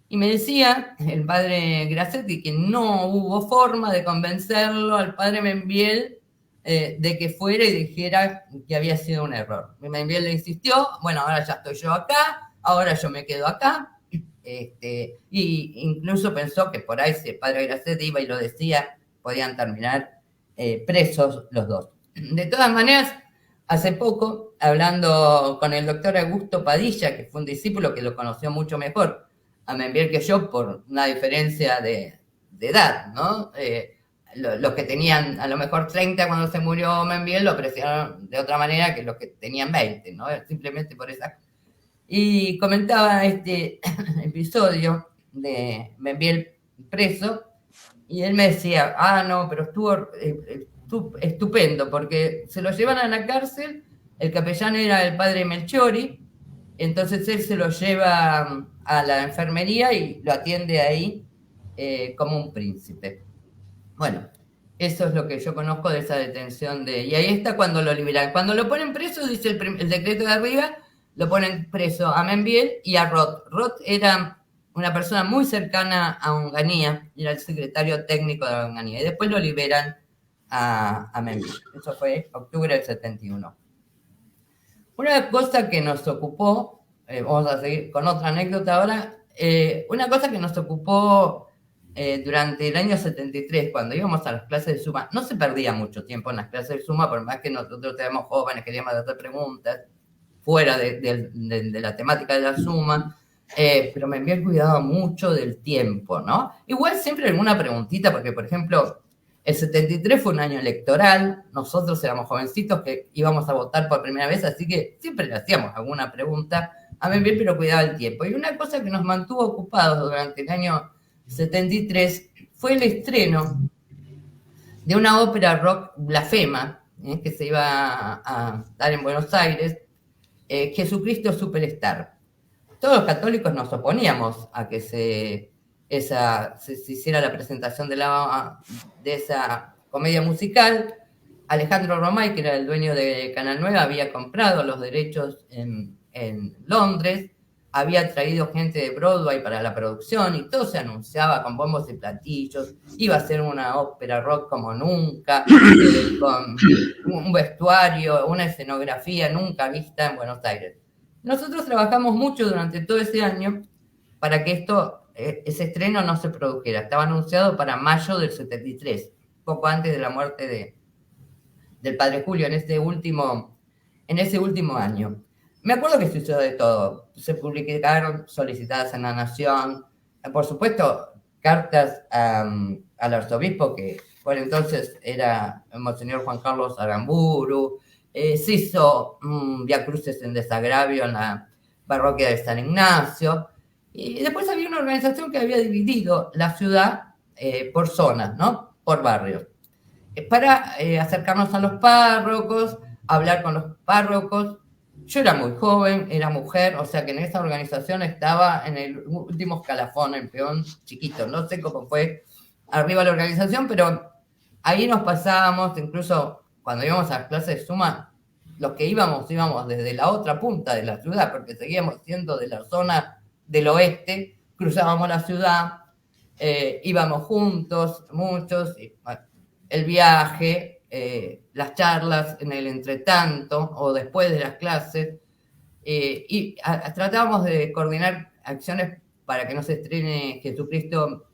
Y me decía el padre Grassetti que no hubo forma de convencerlo al padre Membiel de que fuera y dijera que había sido un error. Membiel le insistió, bueno, ahora ya estoy yo acá, ahora yo me quedo acá. Y incluso pensó que por ahí si el padre Grassetti iba y lo decía, podían terminar presos los dos. De todas maneras, hace poco, hablando con el doctor Augusto Padilla, que fue un discípulo que lo conoció mucho mejor a Membiel que yo por una diferencia de edad, ¿no? Los que tenían a lo mejor 30 cuando se murió Membiel lo apreciaron de otra manera que los que tenían 20, ¿no? Simplemente por esa. Y comentaba este episodio de Membiel preso y él me decía, no, pero estuvo estupendo, porque se lo llevan a la cárcel, el capellán era el padre Melchiori, entonces él se lo lleva a la enfermería y lo atiende ahí como un príncipe. Bueno, eso es lo que yo conozco de esa detención y ahí está cuando lo liberan. Cuando lo ponen preso, dice el decreto de arriba, lo ponen preso a Membiel y a Roth. Roth era una persona muy cercana a Onganía, era el secretario técnico de Onganía, y después lo liberan a Membiel. Eso fue octubre del 71. Una cosa que nos ocupó, vamos a seguir con otra anécdota ahora, una cosa que nos ocupó durante el año 73, cuando íbamos a las clases de suma, no se perdía mucho tiempo en las clases de suma, por más que nosotros éramos jóvenes, queríamos hacer preguntas fuera de la temática de la suma, pero Membiel cuidaba mucho del tiempo, ¿no? Igual siempre alguna preguntita, porque por ejemplo, el 73 fue un año electoral, nosotros éramos jovencitos que íbamos a votar por primera vez, así que siempre le hacíamos alguna pregunta a Membiel, pero cuidaba el tiempo. Y una cosa que nos mantuvo ocupados durante el año 73 fue el estreno de una ópera rock blasfema que se iba a dar en Buenos Aires, Jesucristo Superstar. Todos los católicos nos oponíamos a que se hiciera la presentación de esa comedia musical. Alejandro Romay, que era el dueño de Canal 9, había comprado los derechos en Londres, había traído gente de Broadway para la producción y todo se anunciaba con bombos y platillos. Iba a ser una ópera rock como nunca, con un vestuario, una escenografía nunca vista en Buenos Aires. Nosotros trabajamos mucho durante todo ese año para que ese estreno no se produjera. Estaba anunciado para mayo del 73, poco antes de la muerte del padre Julio, en ese último año. Me acuerdo que se hizo de todo. Se publicaron solicitadas en La Nación, por supuesto, cartas al arzobispo, que por entonces era Monseñor Juan Carlos Aramburu. Se hizo Vía Cruces en desagravio en la parroquia de San Ignacio. Y después había una organización que había dividido la ciudad por zonas, ¿no? Por barrios, para acercarnos a los párrocos, hablar con los párrocos. Yo era muy joven, era mujer, o sea que en esa organización estaba en el último escalafón, el peón chiquito. No sé cómo fue arriba la organización, pero ahí nos pasábamos, incluso cuando íbamos a las clases de suma, los que íbamos desde la otra punta de la ciudad, porque seguíamos siendo de la zona del oeste, cruzábamos la ciudad, íbamos juntos, muchos, y, bueno, el viaje, las charlas en el entretanto o después de las clases, y tratábamos de coordinar acciones para que no se estrene Jesucristo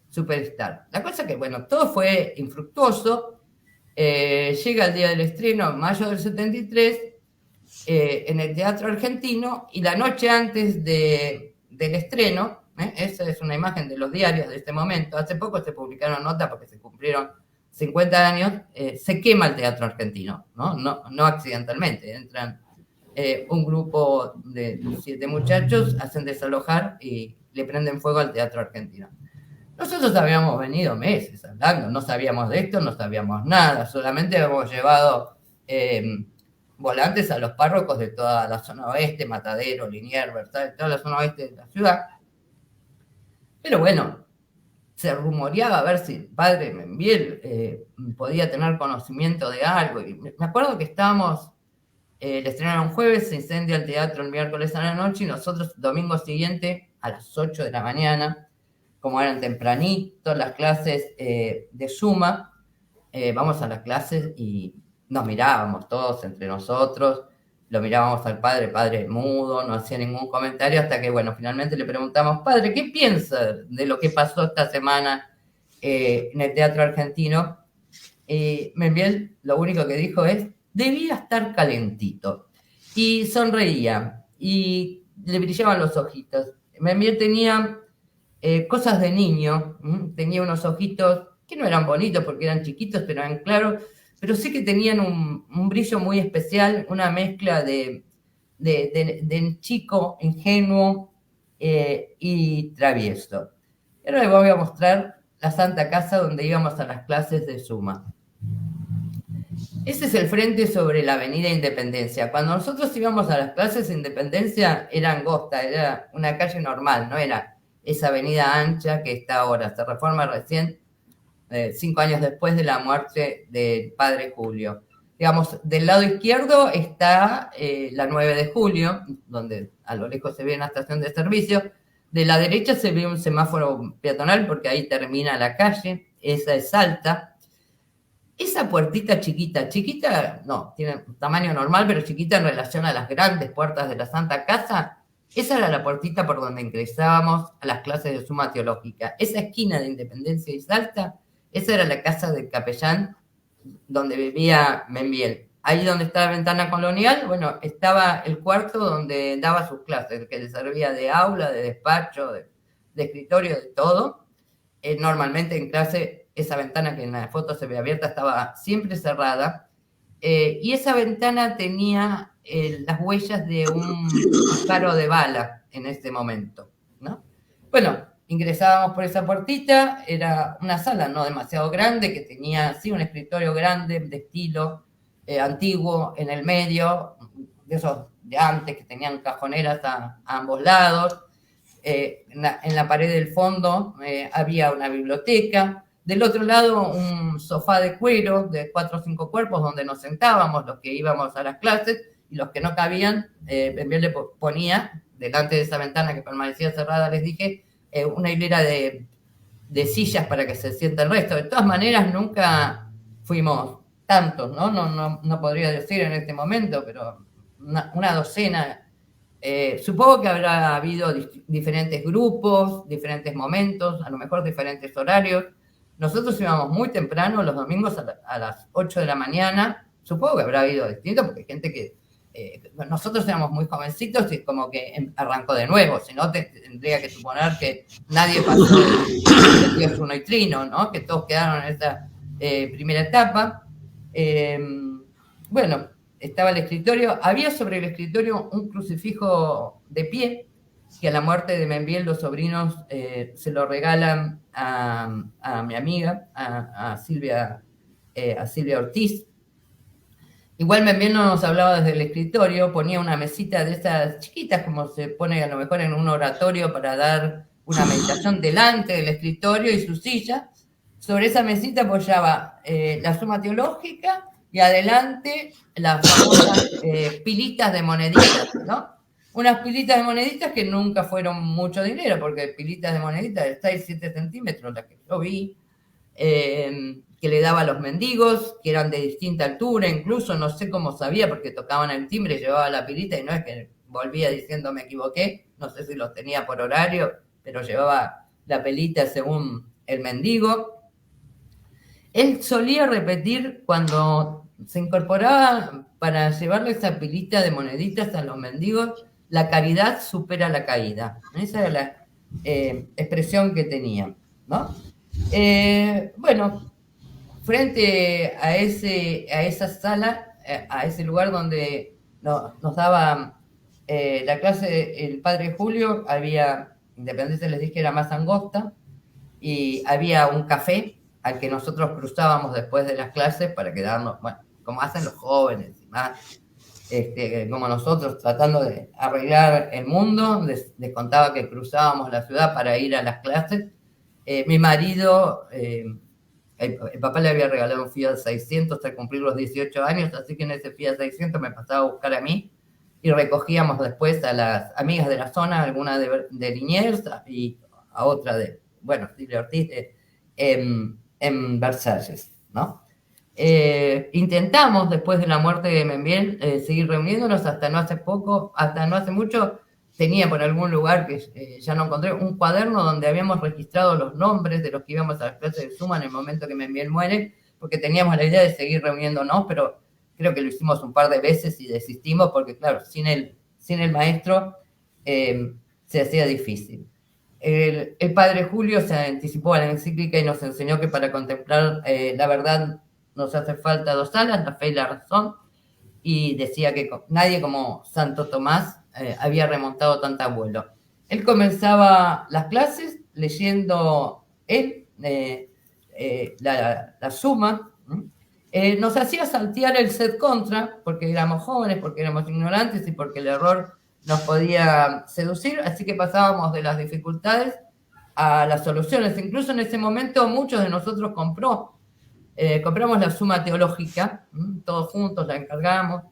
Superstar. La cosa que, bueno, todo fue infructuoso. Llega el día del estreno, en mayo del 73, en el Teatro Argentino, y la noche antes del estreno, esa es una imagen de los diarios de este momento, hace poco se publicaron notas porque se cumplieron 50 años, se quema el Teatro Argentino, no accidentalmente, entran un grupo de 7 muchachos, hacen desalojar y le prenden fuego al Teatro Argentino. Nosotros habíamos venido meses hablando, no sabíamos de esto, no sabíamos nada, solamente habíamos llevado volantes a los párrocos de toda la zona oeste, Matadero, Liniers, Versailles, toda la zona oeste de la ciudad. Pero bueno, se rumoreaba a ver si el padre Membiel podía tener conocimiento de algo. Y me acuerdo que estábamos, el estreno era un jueves, se incendia el teatro el miércoles a la noche, y nosotros domingo siguiente a las 8 de la mañana, como eran tempranito las clases de suma, vamos a las clases y nos mirábamos todos entre nosotros, lo mirábamos al padre, el padre mudo, no hacía ningún comentario, hasta que, bueno, finalmente le preguntamos, padre, ¿qué piensa de lo que pasó esta semana en el Teatro Argentino? Membiel lo único que dijo es, debía estar calentito. Y sonreía, y le brillaban los ojitos. Membiel tenía cosas de niño, tenía unos ojitos que no eran bonitos porque eran chiquitos, pero eran claros, pero sí que tenían un brillo muy especial, una mezcla de chico, ingenuo y travieso. Y ahora les voy a mostrar la Santa Casa donde íbamos a las clases de suma. Ese es el frente sobre la Avenida Independencia. Cuando nosotros íbamos a las clases de Independencia era angosta, era una calle normal, no era esa avenida ancha que está ahora. Se reforma recién 5 años después de la muerte del padre Julio. Digamos, del lado izquierdo está la 9 de julio, donde a lo lejos se ve una estación de servicio. De la derecha se ve un semáforo peatonal porque ahí termina la calle, esa es Salta. Esa puertita chiquita, no, tiene un tamaño normal, pero chiquita en relación a las grandes puertas de la Santa Casa, esa era la puertita por donde ingresábamos a las clases de suma teológica. Esa esquina de Independencia y Salta, esa era la casa del capellán donde vivía Membiel. Ahí donde está la ventana colonial, bueno, estaba el cuarto donde daba sus clases, que le servía de aula, de despacho, de escritorio, de todo. Normalmente en clase, esa ventana que en la foto se ve abierta estaba siempre cerrada. Y esa ventana tenía las huellas de un disparo de bala en ese momento, ¿no? Bueno, ingresábamos por esa puertita, era una sala no demasiado grande, que tenía, sí, un escritorio grande, de estilo antiguo, en el medio, de esos de antes, que tenían cajoneras a ambos lados. En la pared del fondo había una biblioteca. Del otro lado, un sofá de cuero de 4 o 5 cuerpos donde nos sentábamos los que íbamos a las clases, y los que no cabían, Membiel le ponía, delante de esa ventana que permanecía cerrada, les dije, una hilera de sillas para que se sienta el resto. De todas maneras, nunca fuimos tantos, ¿no? No podría decir en este momento, pero una docena. Supongo que habrá habido diferentes grupos, diferentes momentos, a lo mejor diferentes horarios. Nosotros íbamos muy temprano, los domingos a las 8 de la mañana. Supongo que habrá habido distintos, porque hay gente que nosotros éramos muy jovencitos y como que arrancó de nuevo, si no tendría que suponer que nadie pasó el Dios Uno y Trino, ¿no? Que todos quedaron en esta primera etapa. Bueno, estaba el escritorio, había sobre el escritorio un crucifijo de pie, que a la muerte de Membiel los sobrinos se lo regalan a mi amiga, a Silvia Ortiz. Igual Membiel no nos hablaba desde el escritorio, ponía una mesita de estas chiquitas, como se pone a lo mejor en un oratorio para dar una meditación delante del escritorio y su silla. Sobre esa mesita apoyaba la Suma Teológica y adelante las famosas pilitas de moneditas, ¿no? Unas pilitas de moneditas que nunca fueron mucho dinero, porque pilitas de moneditas de 6-7 centímetros, las que yo vi, que le daba a los mendigos, que eran de distinta altura, incluso no sé cómo sabía, porque tocaban el timbre y llevaba la pilita, y no es que volvía diciendo me equivoqué, no sé si los tenía por horario, pero llevaba la pelita según el mendigo. Él solía repetir cuando se incorporaba para llevarle esa pilita de moneditas a los mendigos, la caridad supera la caída. Esa era la expresión que tenía, ¿no? Bueno, frente a esa sala, a ese lugar donde nos daba la clase el padre Julio, había, Independencia les dije que era más angosta, y había un café al que nosotros cruzábamos después de las clases para quedarnos, bueno, como hacen los jóvenes, y más como nosotros, tratando de arreglar el mundo. Les contaba que cruzábamos la ciudad para ir a las clases. Mi marido, el papá le había regalado un Fiat 600 al cumplir los 18 años, así que en ese Fiat 600 me pasaba a buscar a mí y recogíamos después a las amigas de la zona, alguna de Liniers y a otra de, bueno, Silvia Ortiz, en Versalles, ¿no? Intentamos, después de la muerte de Membiel, seguir reuniéndonos hasta no hace mucho. Tenía por algún lugar que ya no encontré un cuaderno donde habíamos registrado los nombres de los que íbamos a las clases de Suma en el momento que Membiel muere, porque teníamos la idea de seguir reuniéndonos, pero creo que lo hicimos un par de veces y desistimos porque, claro, sin el maestro se hacía difícil. El padre Julio se anticipó a la encíclica y nos enseñó que para contemplar la verdad nos hace falta dos alas, la fe y la razón, y decía que nadie como Santo Tomás había remontado tanto vuelo. Él comenzaba las clases leyendo la Suma, nos hacía saltear el sed contra, porque éramos jóvenes, porque éramos ignorantes y porque el error nos podía seducir, así que pasábamos de las dificultades a las soluciones. Incluso en ese momento muchos de nosotros compramos la Suma Teológica, todos juntos la encargamos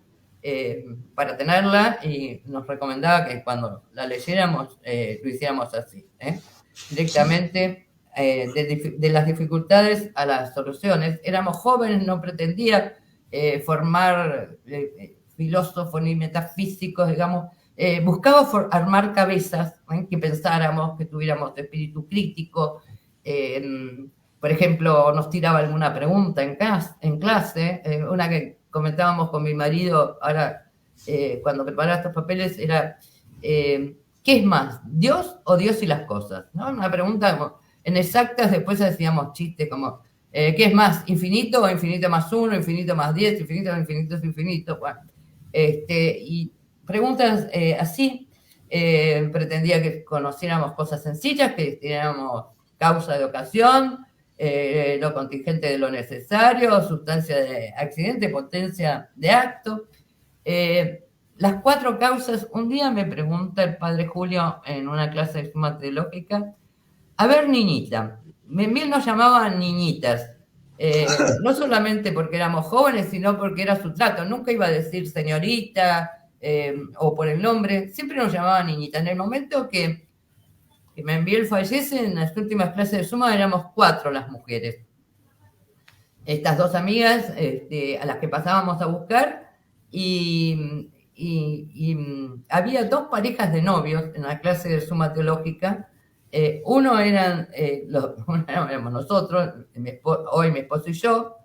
para tenerla, y nos recomendaba que cuando la leyéramos lo hiciéramos así, directamente de las dificultades a las soluciones. Éramos jóvenes, no pretendía formar filósofos ni metafísicos, digamos. Buscaba armar cabezas, que pensáramos, que tuviéramos espíritu crítico. Por ejemplo, nos tiraba alguna pregunta en clase. Una que comentábamos con mi marido ahora, cuando preparaba estos papeles, era ¿qué es más, Dios o Dios y las cosas? ¿No? Una pregunta como, en exactas, después hacíamos chistes como ¿qué es más, infinito o infinito más 1, infinito más 10, infinito o infinito es infinito? Bueno, y preguntas así. Pretendía que conociéramos cosas sencillas, que tuviéramos causa de ocasión, lo contingente de lo necesario, sustancia de accidente, potencia de acto. Las 4 causas. Un día me pregunta el padre Julio en una clase de Suma Teológica: a ver, niñita. Membiel nos llamaba niñitas, no solamente porque éramos jóvenes, sino porque era su trato. Nunca iba a decir señorita o por el nombre, siempre nos llamaba niñita. En el momento que Membiel fallece, en las últimas clases de Suma éramos 4 las mujeres. Estas 2 amigas a las que pasábamos a buscar, y había 2 parejas de novios en la clase de Suma Teológica. Uno éramos nosotros, hoy mi esposo y yo,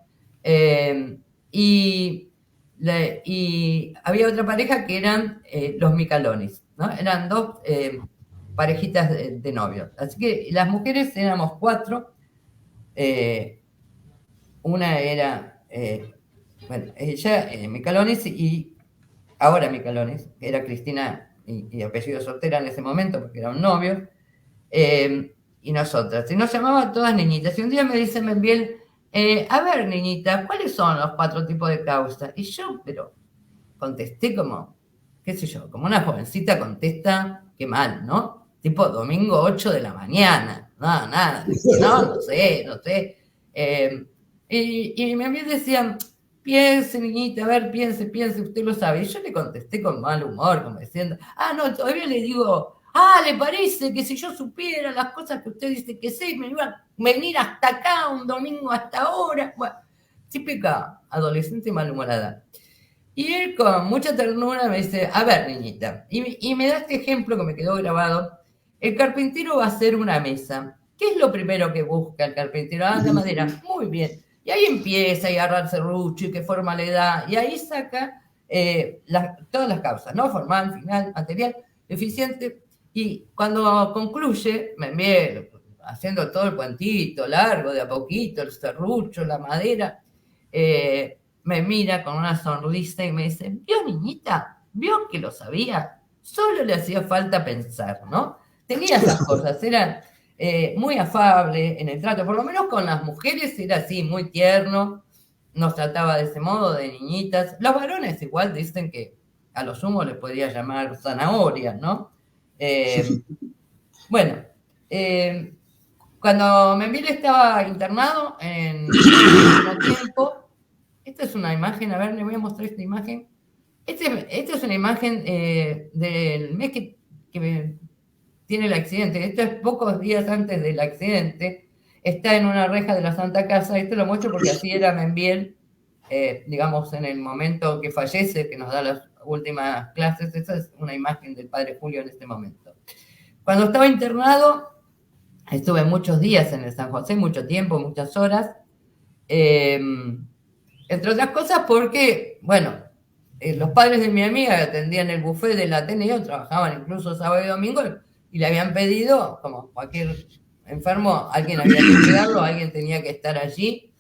y Y había otra pareja que eran los Micalonis, ¿no? Eran dos parejitas de novios. Así que las mujeres éramos 4. Una era, bueno, ella, Micalonis, y ahora Micalonis, que era Cristina y apellido soltera en ese momento, porque era un novio, y nosotras. Y nos llamaba todas niñitas. Y un día me dice Membiel, a ver, niñita, ¿cuáles son los 4 tipos de causa? Y yo, pero contesté como, qué sé yo, como una jovencita contesta, qué mal, ¿no? Tipo domingo 8 de la mañana. No, nada. No sé. Y mi amiga decía, piense, niñita, a ver, piense, usted lo sabe. Y yo le contesté con mal humor, como diciendo, no, todavía le digo, ¿le parece que si yo supiera las cosas que usted dice que sé, me iba a venir hasta acá un domingo hasta ahora? Bueno, típica adolescente malhumorada. Y él con mucha ternura me dice, a ver, niñita, y me da este ejemplo que me quedó grabado, el carpintero va a hacer una mesa. ¿Qué es lo primero que busca el carpintero? La madera. Muy bien. Y ahí empieza a agarrar serrucho y qué forma le da, y ahí saca todas las causas, ¿no? Formal, final, material, eficiente. Y cuando concluye, me envié haciendo todo el puentito largo, de a poquito, el serrucho, la madera, me mira con una sonrisa y me dice, ¿vio, niñita? ¿Vio que lo sabía? Solo le hacía falta pensar, ¿no? Tenía esas cosas, era muy afable en el trato, por lo menos con las mujeres era así, muy tierno, nos trataba de ese modo, de niñitas. Los varones igual dicen que a lo sumo les podía llamar zanahorias, ¿no? Bueno, cuando Membiel estaba internado en el último tiempo, esta es una imagen, a ver, le voy a mostrar esta imagen. Esta es una imagen del mes que tiene el accidente. Esto es pocos días antes del accidente. Está en una reja de la Santa Casa. Esto lo muestro porque así era Membiel, digamos, en el momento que fallece, que nos da las últimas clases. Esta es una imagen del padre Julio en este momento. Cuando estaba internado, estuve muchos días en el San José, mucho tiempo, muchas horas. Entre otras cosas porque, bueno, los padres de mi amiga atendían el buffet del Ateneo, trabajaban incluso sábado y domingo, y le habían pedido, como cualquier enfermo, alguien había que cuidarlo, alguien tenía que estar allí,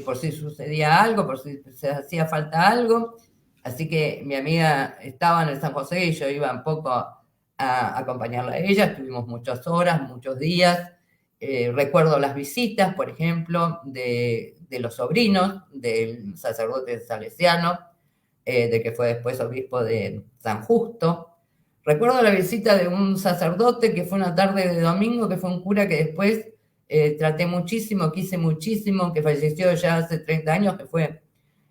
por si sucedía algo, por si se hacía falta algo. Así que mi amiga estaba en el San José y yo iba un poco a acompañarla a ella. Estuvimos muchas horas, muchos días. Recuerdo las visitas, por ejemplo, de los sobrinos del sacerdote salesiano, de que fue después obispo de San Justo. Recuerdo la visita de un sacerdote que fue una tarde de domingo, que fue un cura que después traté muchísimo, quise muchísimo, que falleció ya hace 30 años, que fue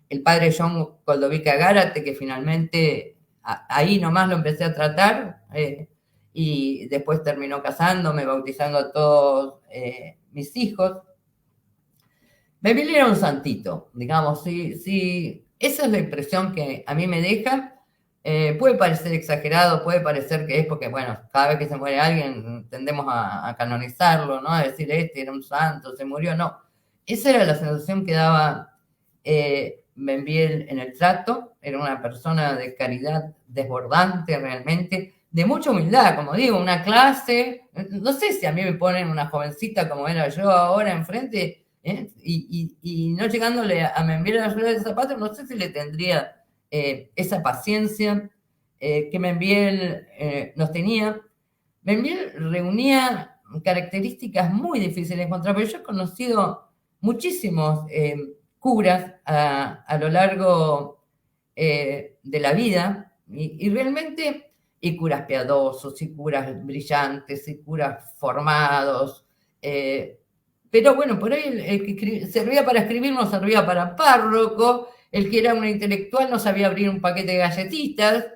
el padre John Coldovica Gárate, que finalmente ahí nomás lo empecé a tratar, y después terminó casándome, bautizando a todos mis hijos. Membiel era un santito, digamos, sí, esa es la impresión que a mí me deja. Puede parecer exagerado, puede parecer que es porque, bueno, cada vez que se muere alguien tendemos a canonizarlo, ¿no? A decir, este era un santo, se murió, no. Esa era la sensación que daba Membiel en el trato. Era una persona de caridad desbordante realmente, de mucha humildad, como digo, una clase, no sé si a mí me ponen una jovencita como era yo ahora enfrente, y no llegándole a Membiel a la rueda de zapatos, no sé si le tendría esa paciencia que Membiel nos tenía. Membiel reunía características muy difíciles de encontrar, pero yo he conocido muchísimos curas a lo largo de la vida, y realmente, y curas piadosos, y curas brillantes, y curas formados, pero bueno, por ahí el que servía para escribir no servía para párroco, el que era un intelectual no sabía abrir un paquete de galletitas,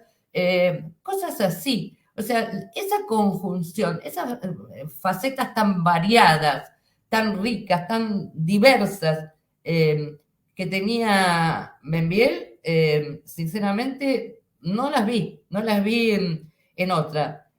cosas así. O sea, esa conjunción, esas facetas tan variadas, tan ricas, tan diversas que tenía Membiel, sinceramente no las vi en otra.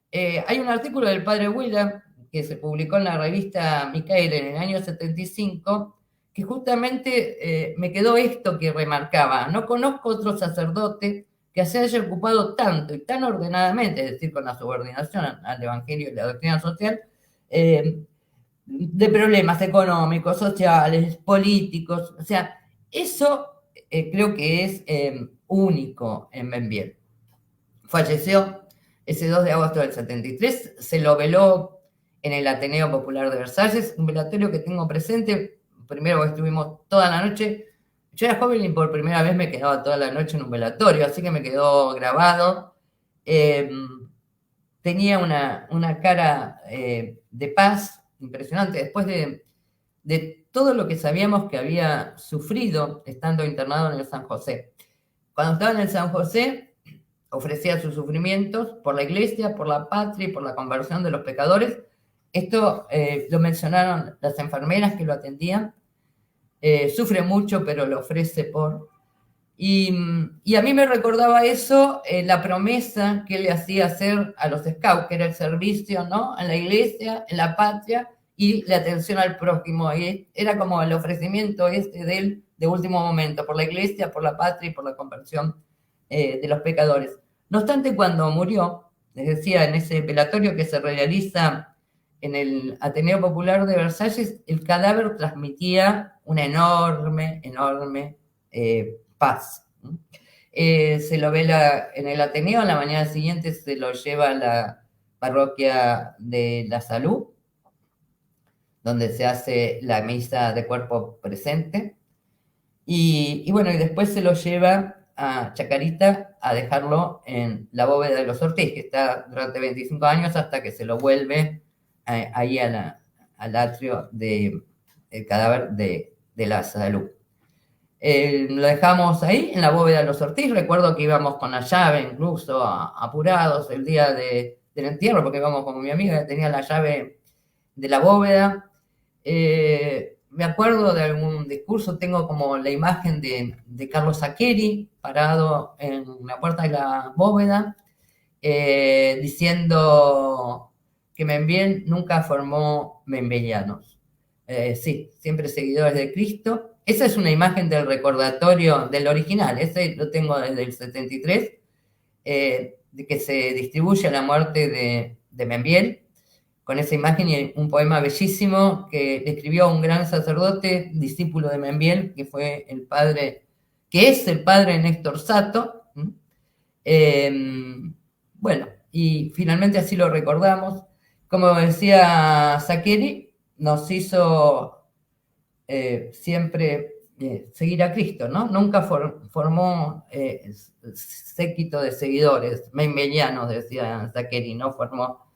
Hay un artículo del padre William que se publicó en la revista Micael en el año 75, que justamente me quedó esto que remarcaba. No conozco otro sacerdote que se haya ocupado tanto y tan ordenadamente, es decir, con la subordinación al Evangelio y la doctrina social, de problemas económicos, sociales, políticos. O sea, eso creo que es único en Membiel. Falleció ese 2 de agosto del 73, se lo veló en el Ateneo Popular de Versalles, un velatorio que tengo presente. Primero estuvimos toda la noche. Yo era joven y por primera vez me quedaba toda la noche en un velatorio, así que me quedó grabado. Tenía una cara de paz impresionante después de todo lo que sabíamos que había sufrido estando internado en el San José. Cuando estaba en el San José, ofrecía sus sufrimientos por la iglesia, por la patria y por la conversión de los pecadores. Esto lo mencionaron las enfermeras que lo atendían. Sufre mucho, pero lo ofrece por... Y a mí me recordaba eso, la promesa que él le hacía hacer a los scouts, que era el servicio, ¿no? En la iglesia, en la patria y la atención al prójimo. Y era como el ofrecimiento de él de último momento, por la iglesia, por la patria y por la conversión de los pecadores. No obstante, cuando murió, les decía, en ese velatorio que se realiza en el Ateneo Popular de Versalles, el cadáver transmitía una enorme paz. Se lo vela en el Ateneo, a la mañana siguiente se lo lleva a la parroquia de la Salud, donde se hace la misa de cuerpo presente, y bueno, y después se lo lleva a Chacarita a dejarlo en la bóveda de los Ortiz, que está durante 25 años hasta que se lo vuelve ahí al atrio del cadáver de la Salud. Lo dejamos ahí en la bóveda de los Ortiz. Recuerdo que íbamos con la llave, incluso apurados el día del entierro, porque íbamos con mi amiga que tenía la llave de la bóveda. Me acuerdo de algún discurso, tengo como la imagen de Carlos Saccheri parado en la puerta de la bóveda, diciendo que Membiel nunca formó membelianos. Sí, siempre seguidores de Cristo. Esa es una imagen del recordatorio del original, ese lo tengo desde el 73, de que se distribuye a la muerte de Membiel, con esa imagen y un poema bellísimo que escribió un gran sacerdote, discípulo de Membiel, que fue el padre, que es el padre de Néstor Sato. Bueno, y finalmente así lo recordamos. Como decía Saccheri, nos hizo siempre seguir a Cristo, ¿no? Nunca formó séquito de seguidores, membelianos, decía Saccheri, no formó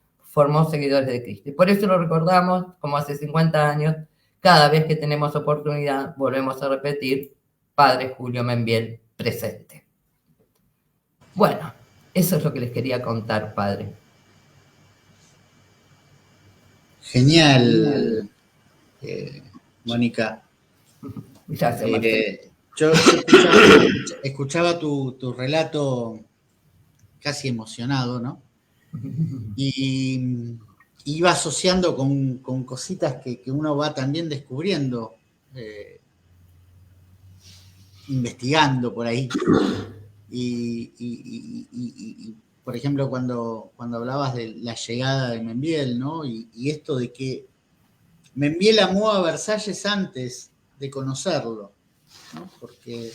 seguidores de Cristo. Y por eso lo recordamos, como hace 50 años, cada vez que tenemos oportunidad, volvemos a repetir, Padre Julio Membiel presente. Bueno, eso es lo que les quería contar, padre. Genial, Mónica. Gracias, yo escuchaba tu relato casi emocionado, ¿no? Y iba asociando con cositas que uno va también descubriendo, investigando por ahí. Y por ejemplo, cuando hablabas de la llegada de Membiel, ¿no? Y esto de que Membiel amó a Versalles antes de conocerlo, ¿no? Porque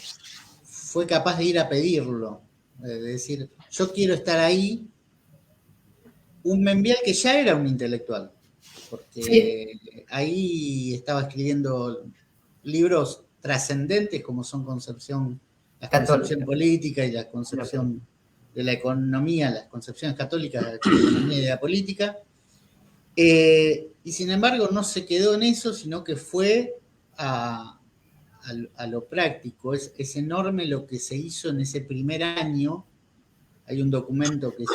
fue capaz de ir a pedirlo, de decir, yo quiero estar ahí. Un Membiel que ya era un intelectual, porque sí, ahí estaba escribiendo libros trascendentes como son la concepción política y la concepción de la economía, las concepciones católicas de la economía y de la política. Y sin embargo no se quedó en eso, sino que fue a lo práctico. Es enorme lo que se hizo en ese primer año. Hay un documento que es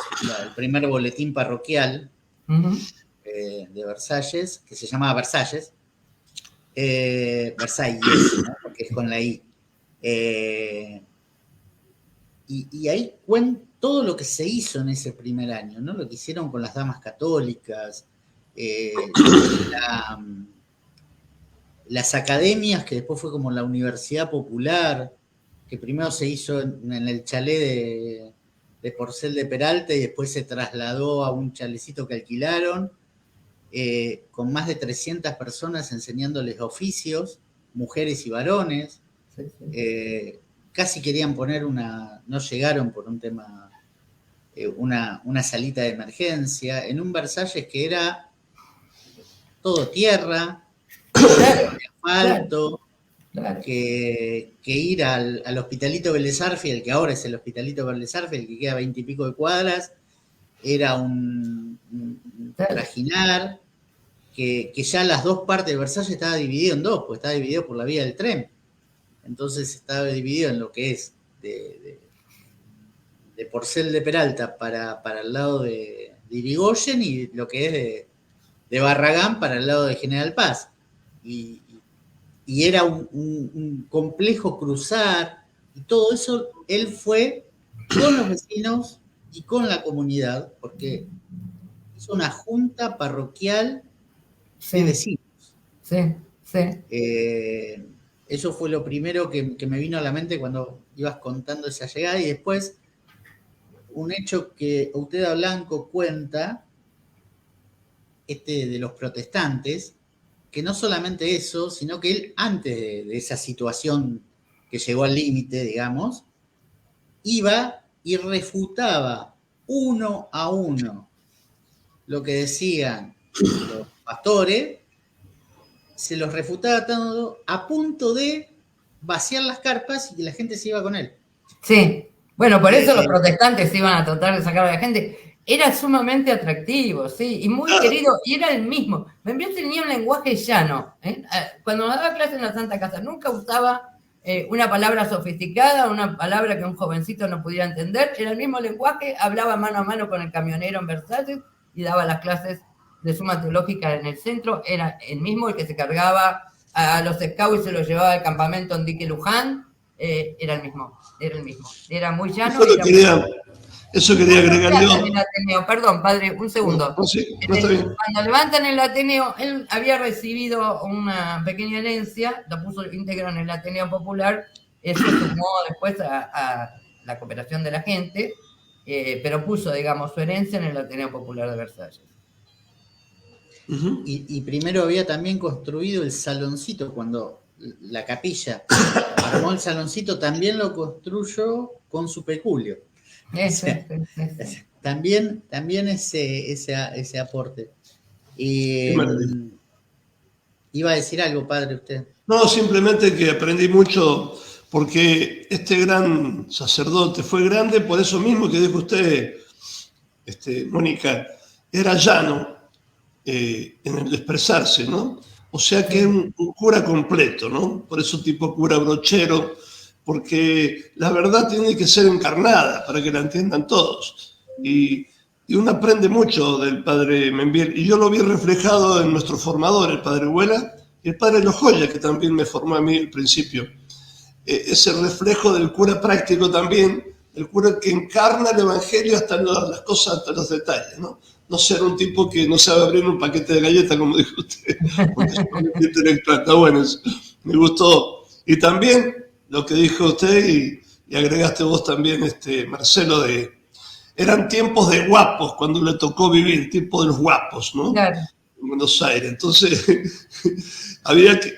el primer boletín parroquial de Versalles, que se llamaba Versalles, Versalles, ¿no? Porque es con la I. Y ahí cuenta todo lo que se hizo en ese primer año, ¿no? Lo que hicieron con las damas católicas, las academias, que después fue como la Universidad Popular, que primero se hizo en el chalet de Porcel de Peralta y después se trasladó a un chalecito que alquilaron, con más de 300 personas enseñándoles oficios, mujeres y varones. Sí, sí. Casi querían poner no llegaron por un tema, una salita de emergencia, en un Versalles que era todo tierra, Claro, asfalto, claro. que ir al Hospitalito Vélez Arfiel, que ahora es el Hospitalito Vélez Arfiel, que queda a 20 y pico de cuadras, era un trajinar, que ya las dos partes de Versalles estaba dividido en dos, pues estaba dividido por la vía del tren. Entonces estaba dividido en lo que es de Porcel de Peralta para el lado de Irigoyen y lo que es de Barragán para el lado de General Paz. Y era un complejo cruzar, y todo eso él fue con los vecinos y con la comunidad, porque hizo una junta parroquial Sí, de vecinos. sí, sí. Eso fue lo primero que me vino a la mente cuando ibas contando esa llegada, y después un hecho que Utrera Blanco cuenta, de los protestantes, que no solamente eso, sino que él, antes de esa situación que llegó al límite, digamos, iba y refutaba uno a uno lo que decían los pastores, se los refutaba todo a punto de vaciar las carpas y que la gente se iba con él. Sí, bueno, por eso los protestantes iban a tratar de sacar a la gente. Era sumamente atractivo, sí, y muy querido, y era el mismo. Membiel tenía un lenguaje llano. Cuando daba clase en la Santa Casa, nunca usaba una palabra sofisticada, una palabra que un jovencito no pudiera entender. Era el mismo lenguaje, hablaba mano a mano con el camionero en Versalles y daba las clases de Suma Teológica en el centro. Era el mismo el que se cargaba a los scouts y se los llevaba al campamento en Dique Luján. Era el mismo. Era muy llano. Eso quería agregar yo. Ateneo, perdón, padre, un segundo. No, sí, no está bien. Cuando levantan el Ateneo, él había recibido una pequeña herencia, la puso íntegra en el Ateneo Popular, eso sumó después a la cooperación de la gente, pero puso, digamos, su herencia en el Ateneo Popular de Versalles. Uh-huh. Y primero había también construido el saloncito, cuando la capilla armó el saloncito, también lo construyó con su peculio. Sí. También ese aporte. Iba a decir algo, padre, usted. No, simplemente que aprendí mucho, porque este gran sacerdote fue grande por eso mismo que dijo usted, Mónica, era llano en el expresarse, ¿no? O sea que es un cura completo, ¿no? Por eso tipo cura brochero, porque la verdad tiene que ser encarnada para que la entiendan todos. Y uno aprende mucho del padre Membiel, y yo lo vi reflejado en nuestro formador, el padre Huela, y el padre Lojoya, que también me formó a mí al principio. Ese reflejo del cura práctico también, el cura que encarna el evangelio hasta las cosas, hasta los detalles, ¿no? No ser un tipo que no sabe abrir un paquete de galletas, como dijo usted, porque es un intelectual. Está bueno eso. Me gustó. Y también lo que dijo usted, y agregaste vos también, Marcelo, eran tiempos de guapos cuando le tocó vivir, tiempo de los guapos, ¿no? Claro. En Buenos Aires. Entonces,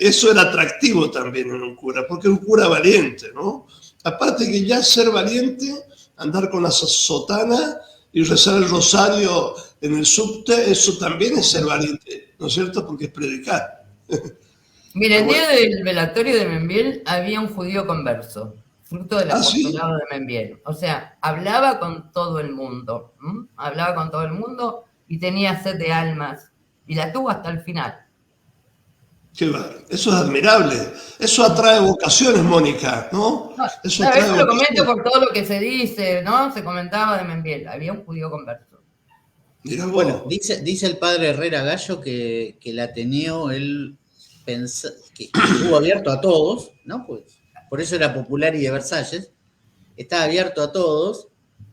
eso era atractivo también en un cura, porque es un cura valiente, ¿no? Aparte que ya ser valiente, andar con la sotana y rezar el rosario en el subte, eso también es ser valiente, ¿no es cierto? Porque es predicar. Mira, el día del velatorio de Membiel había un judío converso, fruto del apostolado de Membiel. O sea, hablaba con todo el mundo, y tenía sed de almas, y la tuvo hasta el final. Qué bárbaro. Eso es admirable. Eso atrae vocaciones, Mónica, ¿no? Eso lo comento por todo lo que se dice, ¿no? Se comentaba de Membiel. Había un judío converso. Bueno, dice el padre Herrera Gallo que el Ateneo, él pensó que estuvo abierto a todos, ¿no? Pues por eso era popular y de Versalles. Estaba abierto a todos.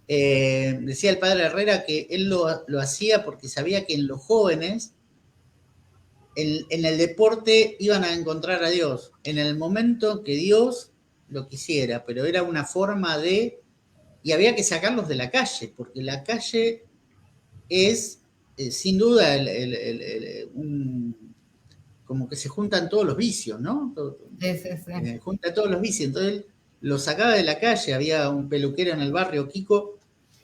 Decía el padre Herrera que él lo hacía porque sabía que en los jóvenes en el deporte iban a encontrar a Dios en el momento que Dios lo quisiera, pero era una forma de... Y había que sacarlos de la calle, porque la calle es, sin duda, como que se juntan todos los vicios, ¿no? Sí, sí, sí. Junta todos los vicios. Entonces él lo sacaba de la calle. Había un peluquero en el barrio, Kiko,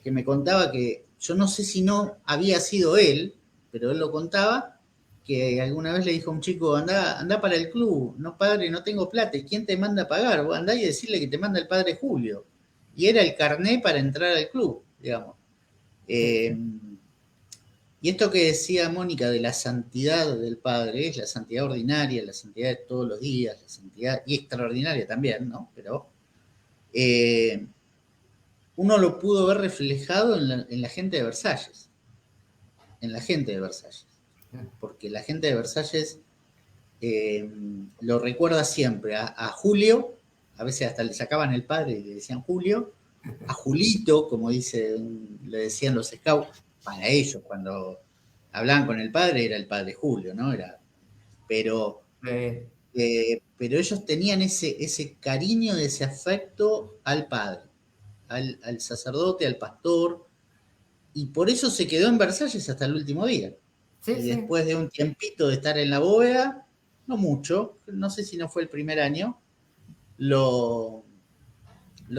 que me contaba que, yo no sé si no había sido él, pero él lo contaba, que alguna vez le dijo a un chico, anda para el club, no padre, no tengo plata, ¿y quién te manda a pagar? Vos andá y decirle que te manda el padre Julio. Y era el carné para entrar al club, digamos. Y esto que decía Mónica de la santidad del Padre, es la santidad ordinaria, la santidad de todos los días, la santidad y extraordinaria también, ¿no? Pero uno lo pudo ver reflejado en la gente de Versalles, en la gente de Versalles, porque la gente de Versalles lo recuerda siempre a Julio, a veces hasta le sacaban el padre y le decían Julio, a Julito, como le decían los scouts, para ellos cuando hablaban con el padre era el padre Julio, ¿no? Pero ellos tenían ese cariño, ese afecto al padre, al sacerdote, al pastor, y por eso se quedó en Versalles hasta el último día. Sí, y sí. después de un tiempito de estar en la bóveda, no mucho, no sé si no fue el primer año, lo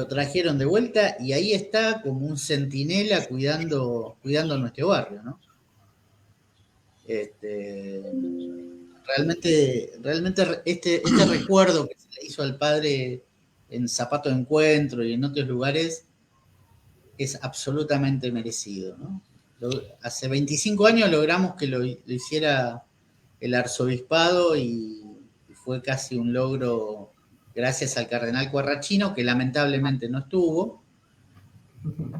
trajeron de vuelta y ahí está como un centinela cuidando nuestro barrio, ¿no? Realmente este recuerdo que se le hizo al padre en Zapato de Encuentro y en otros lugares es absolutamente merecido, ¿no? Hace 25 años logramos que lo hiciera el arzobispado y fue casi un logro gracias al cardenal Cuarrachino, que lamentablemente no estuvo,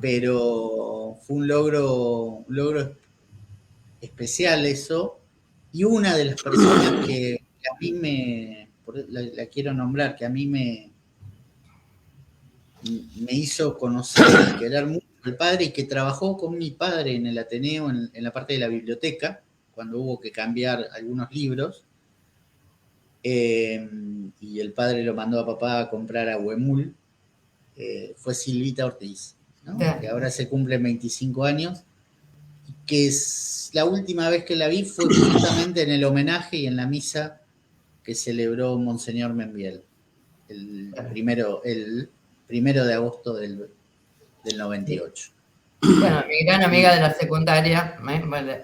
pero fue un logro especial eso, y una de las personas que a mí la quiero nombrar, que a mí me hizo conocer y querer mucho al padre, y que trabajó con mi padre en el Ateneo, en la parte de la biblioteca, cuando hubo que cambiar algunos libros, y el padre lo mandó a papá a comprar a Huemul, fue Silvita Ortiz, ¿no? Que ahora se cumplen 25 años, y que es la última vez que la vi fue justamente en el homenaje y en la misa que celebró Monseñor Membiel, el primero de agosto del 98. Bueno, mi gran amiga de la secundaria,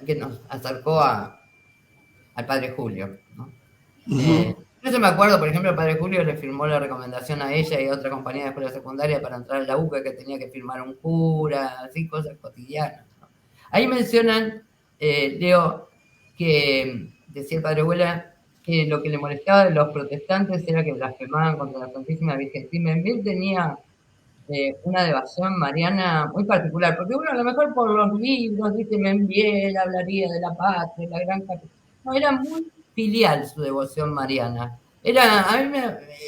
que nos acercó al padre Julio, ¿no? Yo me acuerdo, por ejemplo, el padre Julio le firmó la recomendación a ella y a otra compañía de escuela secundaria para entrar a la UCA, que tenía que firmar un cura, así, cosas cotidianas, ¿no? Ahí mencionan, Leo, que decía el padre Abuela, que lo que le molestaba de los protestantes era que blasfemaban contra la Santísima Virgen. Sí, Membiel tenía una devoción mariana muy particular, porque uno a lo mejor por los libros dice Membiel, hablaría de la patria, la gran capital. No, era muy filial su devoción mariana. A mí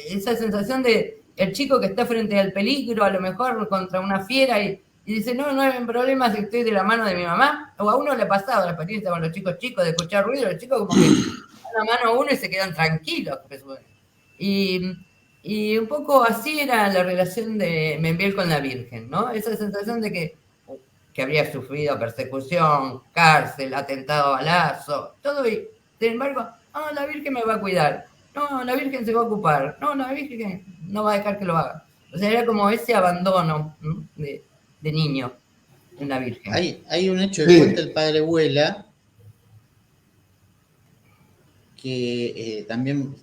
esa sensación de el chico que está frente al peligro, a lo mejor contra una fiera, y dice, no hay problema si estoy de la mano de mi mamá. O a uno le ha pasado la experiencia con los chicos de escuchar ruido, los chicos como que dan la mano a uno y se quedan tranquilos. Y un poco así era la relación de Membiel con la Virgen, ¿no? Esa sensación de que habría sufrido persecución, cárcel, atentado a balazo, todo, y sin embargo, la Virgen me va a cuidar, no, la Virgen se va a ocupar, no, la Virgen no va a dejar que lo haga. O sea, era como ese abandono, ¿no? de niño en la Virgen. Hay un hecho que cuenta el padre Abuela, que también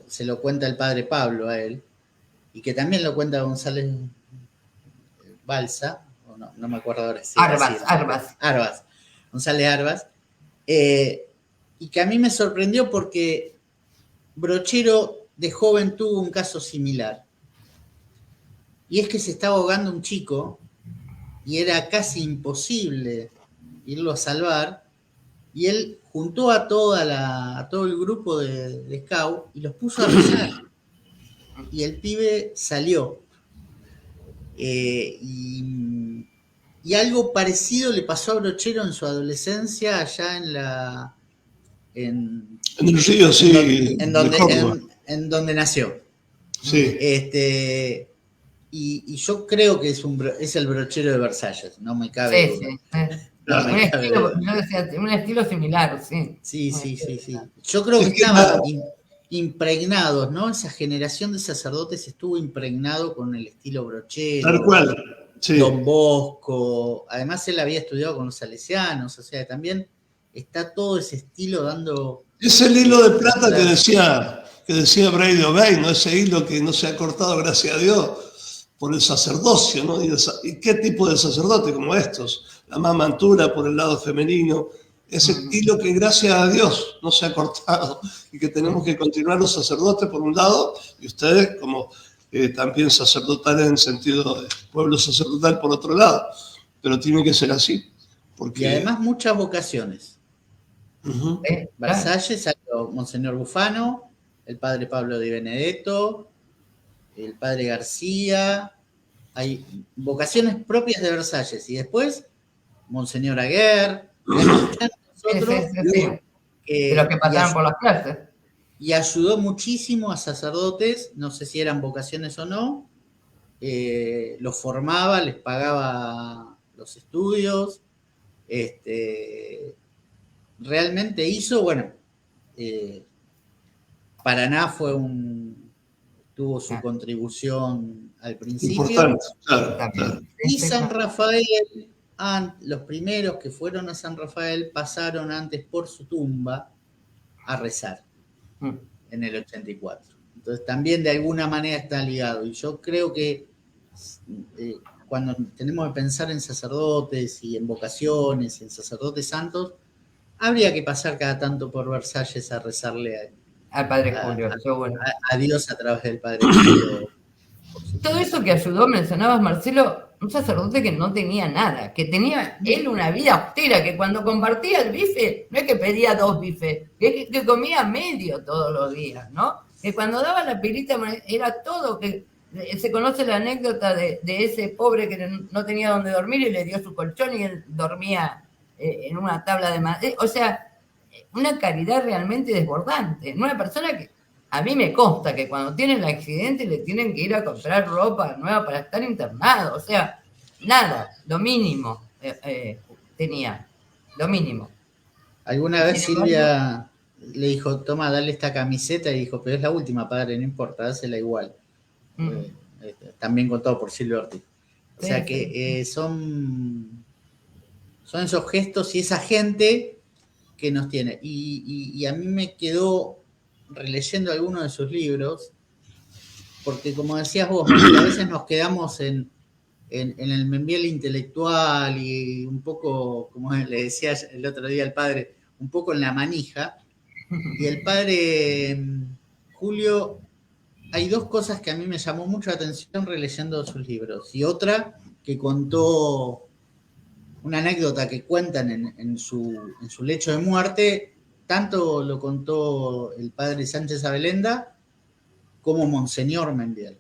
se lo cuenta el padre Pablo a él, y que también lo cuenta González Balsa, o no me acuerdo ahora si Arbas, González Arbas, y que a mí me sorprendió porque Brochero de joven tuvo un caso similar, y es que se estaba ahogando un chico y era casi imposible irlo a salvar, y él juntó a todo el grupo de scout y los puso a rezar. Y el pibe salió. Y algo parecido le pasó a Brochero en su adolescencia, allá en el río, sí, en de Córdoba. donde nació. Sí, Y yo creo que es el brochero de Versalles, no me cabe Sí, duda. sí. No claro. Un me cabe estilo, duda. yo decía, un estilo similar, sí. Sí, Un sí, estilo sí, sí. similar. Yo creo que Es que estaban impregnados, ¿no? Esa generación de sacerdotes estuvo impregnado con el estilo tal brochero, cual, sí. Don Bosco. Además, él había estudiado con los salesianos, o sea, también está todo ese estilo dando. Es el hilo de plata la- que decía Brady O'Bay, ¿no? Ese hilo que no se ha cortado, gracias a Dios, por el sacerdocio, ¿no? ¿Y qué tipo de sacerdote como estos? La mamantura por el lado femenino, ese hilo que gracias a Dios no se ha cortado y que tenemos que continuar los sacerdotes por un lado y ustedes como también sacerdotales en sentido de pueblo sacerdotal por otro lado, pero tiene que ser así, Y porque además muchas vocaciones. ujú, Claro. Versalles salió Monseñor Bufano, el padre Pablo Di Benedetto, el padre García. Hay vocaciones propias de Versalles. Y después, Monseñor Aguer. Hay muchos de Sí, sí, nosotros sí, sí. De los que pasaron por las clases. y ayudó muchísimo a sacerdotes, no sé si eran vocaciones o no, los formaba, les pagaba los estudios, realmente hizo, bueno, Paraná tuvo su contribución al principio, importante, claro, claro. También. y Sí, San claro. Rafael, los primeros que fueron a San Rafael pasaron antes por su tumba a rezar Mm. en el 84. Entonces también de alguna manera está ligado. Y yo creo que cuando tenemos que pensar en sacerdotes y en vocaciones, en sacerdotes santos, habría que pasar cada tanto por Versalles a rezarle Al padre Julio, seguro. a Dios a través del Padre Julio. Todo eso que ayudó, mencionabas, Marcelo, un sacerdote que no tenía nada, que tenía él una vida austera, que cuando compartía el bife, no es que pedía 2 bifes, que comía medio todos los días, ¿no? Que cuando daba la pilita era todo, que se conoce la anécdota de ese pobre que no tenía donde dormir y le dio su colchón y él dormía en una tabla de madera. O sea, una caridad realmente desbordante. Una persona que a mí me consta que cuando tienen el accidente le tienen que ir a comprar ropa nueva para estar internado. O sea, nada, lo mínimo tenía, lo mínimo. Alguna Y vez sin embargo, Silvia le dijo, toma, dale esta camiseta, y dijo, pero es la última, padre, no importa, dásela igual. También contado por Silvia Ortiz. O sí, sea sí. que son esos gestos y esa gente que nos tiene. Y a mí me quedó releyendo algunos de sus libros, porque como decías vos, Mónica, a veces nos quedamos en el membiel intelectual y un poco, como le decía el otro día al padre, un poco en la manija. Y el padre Julio, hay dos cosas que a mí me llamó mucho la atención releyendo sus libros. Y otra que contó, una anécdota que cuentan en su lecho de muerte, tanto lo contó el padre Sánchez Abelenda como Monseñor Membiel.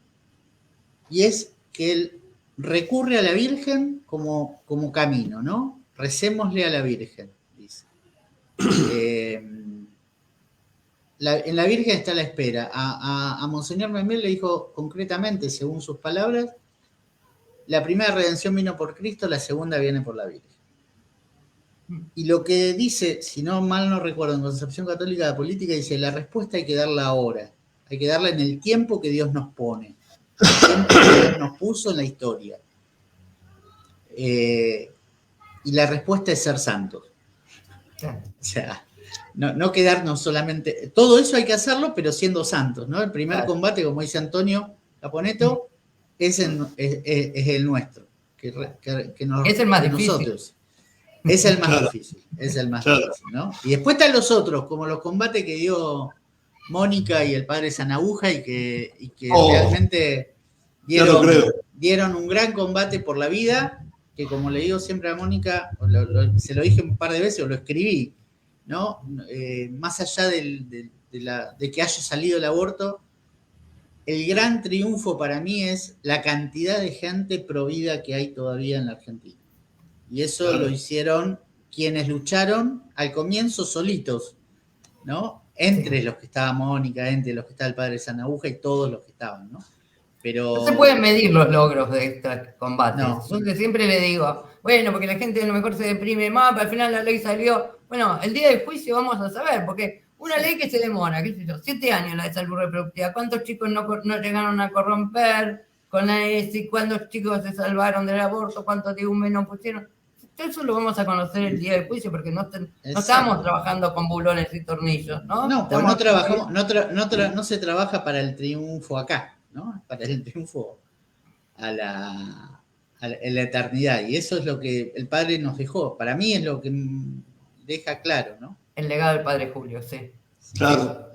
Y es que él recurre a la Virgen como camino, ¿no? Recémosle a la Virgen, dice. En la Virgen está la espera. A Monseñor Membiel le dijo concretamente, según sus palabras, la primera redención vino por Cristo, la segunda viene por la Virgen. Y lo que dice, si no mal no recuerdo, en Concepción Católica de Política, dice, la respuesta hay que darla ahora, hay que darla en el tiempo que Dios nos pone, el tiempo que Dios nos puso en la historia. Y la respuesta es ser santos. Claro. O sea, no quedarnos solamente, todo eso hay que hacerlo, pero siendo santos, ¿no? El primer combate, como dice Antonio Caponeto, es el nuestro, Es el más que difícil. Nosotros. Es el más Claro. difícil, es el más Claro. difícil, ¿no? Y después están los otros, como los combates que dio Mónica y el padre Sanabuja y que realmente Ya lo creo. dieron un gran combate por la vida, que como le digo siempre a Mónica, se lo dije un par de veces o lo escribí, ¿no? Más allá de que haya salido el aborto, el gran triunfo para mí es la cantidad de gente pro vida que hay todavía en la Argentina. Y eso Claro. lo hicieron quienes lucharon al comienzo solitos, ¿no? Entre los que estaba Mónica, entre los que estaba el padre Sanaúja y todos los que estaban, ¿no? Pero... No se pueden medir los logros de estos combates. No. Yo siempre le digo, bueno, porque la gente a lo mejor se deprime más, pero al final la ley salió. Bueno, el día del juicio vamos a saber, porque una ley que se demora, qué sé yo, 7 años la de salud reproductiva. ¿Cuántos chicos no llegaron a corromper con la ESI? ¿Cuántos chicos se salvaron del aborto? ¿Cuántos de un mes no pusieron? Eso lo vamos a conocer el día del juicio, porque no estamos trabajando con bulones y tornillos, ¿no? No, pues no trabajamos, no se trabaja para el triunfo acá, ¿no? Para el triunfo en la eternidad. Y eso es lo que el padre nos dejó. Para mí es lo que deja claro, ¿no? El legado del padre Julio, sí. Claro.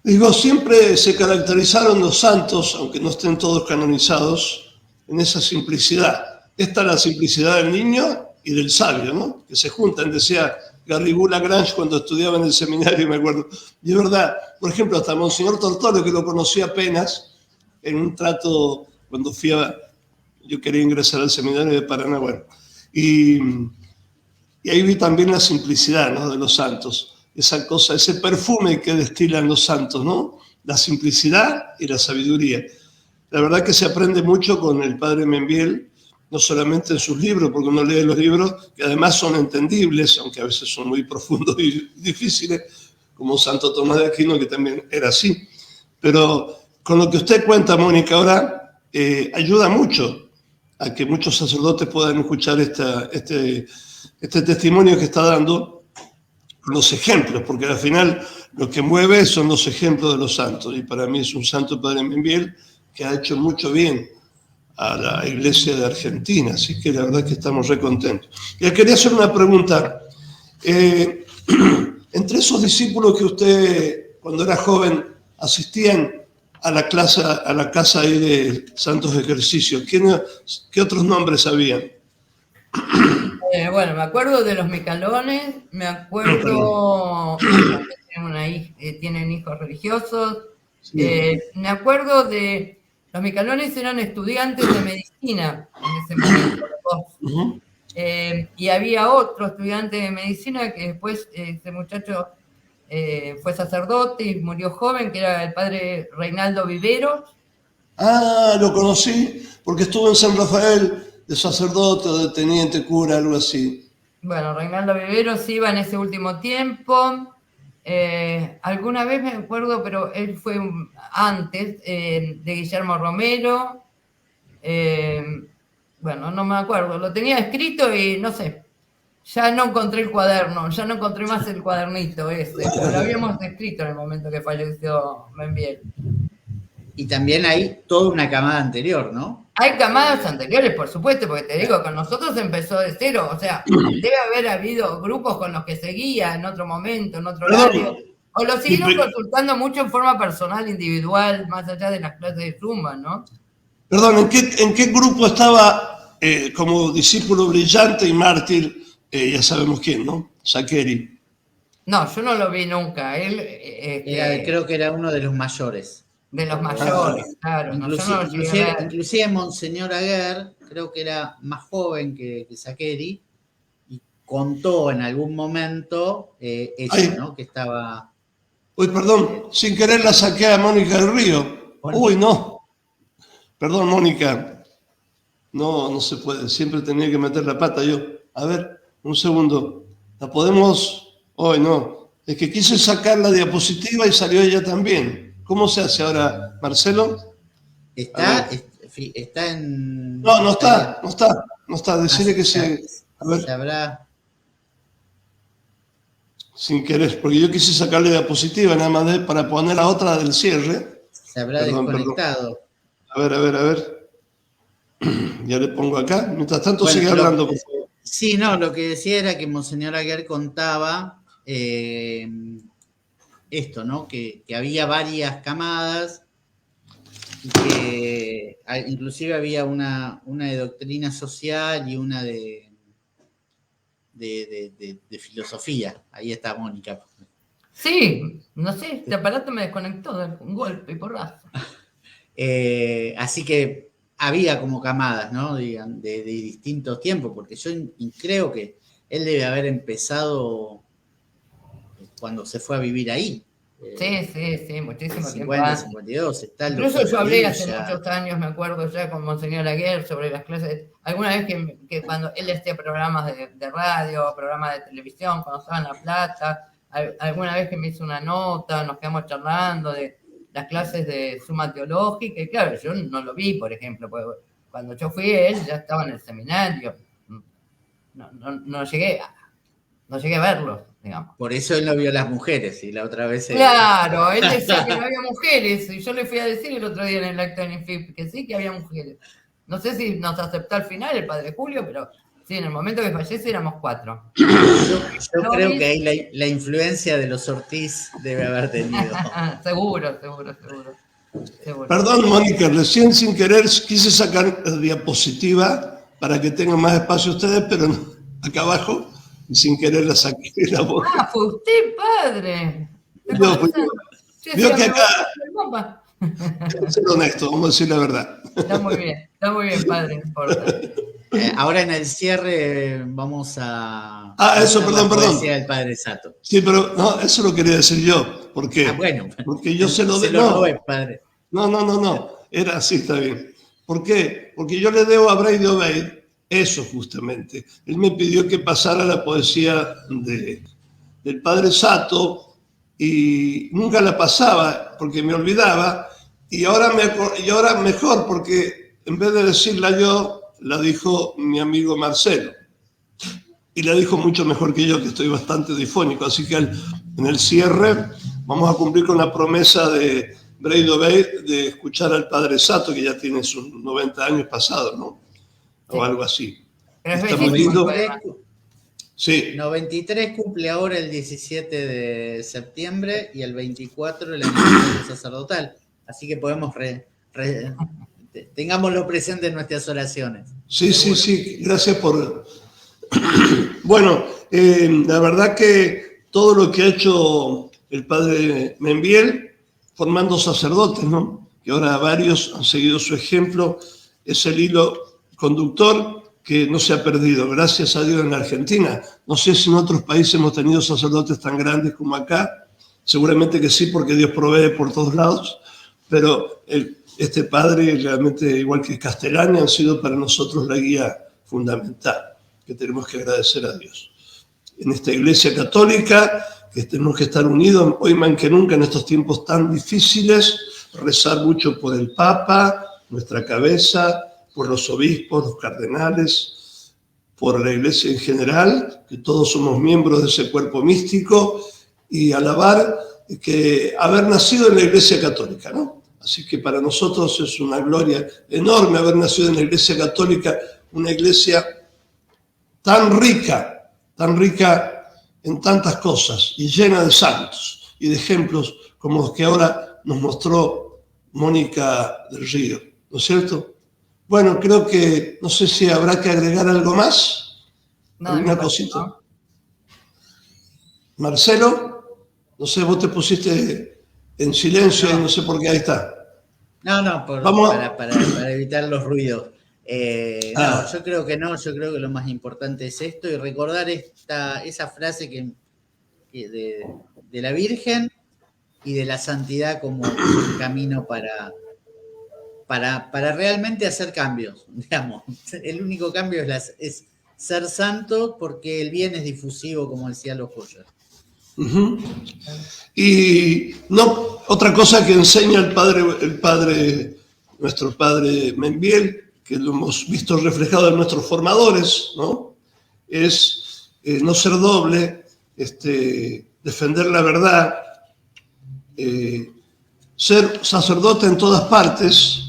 Digo, siempre se caracterizaron los santos, aunque no estén todos canonizados, en esa simplicidad. Esta es la simplicidad del niño y del sabio, ¿no? Que se juntan, decía Garrigou Lagrange cuando estudiaba en el seminario, me acuerdo. Y es verdad, por ejemplo, hasta Monseñor Tortolo, que lo conocí apenas, en un trato cuando yo quería ingresar al seminario de Paraná, bueno. Y ahí vi también la simplicidad, ¿no? De los santos. Esa cosa, ese perfume que destilan los santos, ¿no? La simplicidad y la sabiduría. La verdad que se aprende mucho con el padre Membiel, no solamente en sus libros, porque uno lee los libros que además son entendibles, aunque a veces son muy profundos y difíciles, como Santo Tomás de Aquino, que también era así. Pero con lo que usted cuenta, Mónica, ahora ayuda mucho a que muchos sacerdotes puedan escuchar este testimonio que está dando, los ejemplos, porque al final lo que mueve son los ejemplos de los santos. Y para mí es un santo padre Membiel que ha hecho mucho bien a la Iglesia de Argentina, así que la verdad que estamos re contentos. Y quería hacer una pregunta. Entre esos discípulos que usted, cuando era joven, asistían a la casa ahí de Santos Ejercicios, ¿qué otros nombres habían? Bueno, me acuerdo de los Micalones, me acuerdo que tienen hijos religiosos, Sí. me acuerdo de... Los Micalones eran estudiantes de medicina en ese momento, los dos. Uh-huh. Y había otro estudiante de medicina que después ese muchacho fue sacerdote y murió joven, que era el padre Reinaldo Viveros. Ah, lo conocí porque estuvo en San Rafael de sacerdote o de teniente cura, algo así. Bueno, Reinaldo Viveros iba en ese último tiempo. Alguna vez me acuerdo, pero él fue antes, de Guillermo Romero. Bueno, no me acuerdo, lo tenía escrito y no sé, ya no encontré el cuaderno, ya no encontré más el cuadernito ese, pero lo habíamos escrito en el momento que falleció Membiel. Y también hay toda una camada anterior, ¿no? Hay camadas anteriores, por supuesto, porque te digo, con nosotros empezó de cero, o sea, debe haber habido grupos con los que seguía en otro momento, en otro horario, o lo siguieron consultando mucho en forma personal, individual, más allá de las clases de Zumba, ¿no? Perdón, ¿en qué grupo estaba como discípulo brillante y mártir? Ya sabemos quién, ¿no? Sakeri. No, yo no lo vi nunca, él... creo que era uno de los mayores. De los mayores, claro. Inclusive Monseñor Aguer, creo que era más joven que Sakeri, y contó en algún momento eso, ¿no? Que estaba... Uy, perdón, sin querer la saqué a Mónica del Río. Uy, no. Perdón, Mónica. No se puede, siempre tenía que meter la pata yo. A ver, un segundo. ¿La podemos...? Hoy no. Es que quise sacar la diapositiva y salió ella también. ¿Cómo se hace ahora, Marcelo? Está en... No está. Decirle que se... A ver. Se habrá... Sin querer, porque yo quise sacarle diapositiva nada más para poner la otra del cierre. Se habrá desconectado. Perdón. A ver. Ya le pongo acá. Mientras tanto sigue hablando. Sí, no, lo que decía era que Monseñor Aguer contaba... esto, ¿no? Que había varias camadas y que inclusive había una de doctrina social y una de filosofía. Ahí está Mónica. Sí, no sé, este aparato me desconectó de un golpe y porrazo. Así que había como camadas, ¿no? De distintos tiempos, porque yo creo que él debe haber empezado cuando se fue a vivir ahí. Sí, muchísimo tiempo 50, antes. 52, está el Incluso doctor yo hablé Padilla. hace muchos años, me acuerdo ya con Monseñor Aguirre sobre las clases. Alguna vez que cuando él hacía programas de radio, programas de televisión, cuando estaba en La Plata, alguna vez que me hizo una nota, nos quedamos charlando de las clases de Suma Teológica, y claro, yo no lo vi, por ejemplo, porque cuando yo fui, él ya estaba en el seminario. No llegué a verlo, digamos. Por eso él no vio las mujeres y la otra vez... Claro, él decía que no había mujeres, y yo le fui a decir el otro día en el acto de Infip que sí, que había mujeres. No sé si nos aceptó al final el padre Julio, pero sí, en el momento que fallece éramos 4. Yo creo que ahí la influencia de los Ortiz debe haber tenido. Seguro. Perdón, Mónica, recién sin querer quise sacar la diapositiva para que tengan más espacio ustedes, pero acá abajo, y sin querer la saqué de la boca. Ah, fue usted, padre. Yo fui yo. Sí, Vio que sí, acá, papá. hay que ser honesto, vamos a decir la verdad. Está muy bien, padre, no importa. Ahora en el cierre vamos a... Eso, perdón. Del padre Sato. Sí, pero no, eso lo quería decir yo. ¿Por qué? Bueno. Porque yo se lo robé, padre. No. Era así, está bien. ¿Por qué? Porque yo le debo a Brady Obeid eso justamente. Él me pidió que pasara la poesía del padre Sato y nunca la pasaba porque me olvidaba. Y ahora mejor porque en vez de decirla yo, la dijo mi amigo Marcelo. Y la dijo mucho mejor que yo, que estoy bastante difónico. Así que en el cierre vamos a cumplir con la promesa de Brady Obeid de escuchar al padre Sato, que ya tiene sus 90 años pasados, ¿no? O algo así. Pero es Está muy lindo. Sí. 93 cumple ahora el 17 de septiembre y el 24 el aniversario sacerdotal. Así que podemos tengámoslo presente en nuestras oraciones. Sí. Gracias por... Bueno, la verdad que todo lo que ha hecho el padre Membiel, formando sacerdotes, ¿no? Que ahora varios han seguido su ejemplo, es el hilo conductor que no se ha perdido, gracias a Dios, en la Argentina. No sé si en otros países hemos tenido sacerdotes tan grandes como acá, seguramente que sí, porque Dios provee por todos lados, pero este padre, realmente, igual que Castellani, han sido para nosotros la guía fundamental, que tenemos que agradecer a Dios. En esta Iglesia Católica, que tenemos que estar unidos, hoy más que nunca en estos tiempos tan difíciles, rezar mucho por el Papa, nuestra cabeza, por los obispos, los cardenales, por la Iglesia en general, que todos somos miembros de ese cuerpo místico, y alabar que haber nacido en la Iglesia Católica, ¿no? Así que para nosotros es una gloria enorme haber nacido en la Iglesia Católica, una iglesia tan rica en tantas cosas y llena de santos y de ejemplos como los que ahora nos mostró Mónica del Río, ¿no es cierto? Bueno, creo que, no sé si habrá que agregar algo más, alguna cosita. ¿No? Marcelo, no sé, vos te pusiste en silencio y no sé por qué ahí está. Para evitar los ruidos. No, yo creo que no, yo creo que lo más importante es esto y recordar esa frase de la Virgen y de la santidad como un camino para realmente hacer cambios, digamos. El único cambio es ser santo porque el bien es difusivo, como decía los Joyas. Uh-huh. Y no, otra cosa que enseña nuestro padre Membiel, que lo hemos visto reflejado en nuestros formadores, ¿no? Es no ser doble, defender la verdad, ser sacerdote en todas partes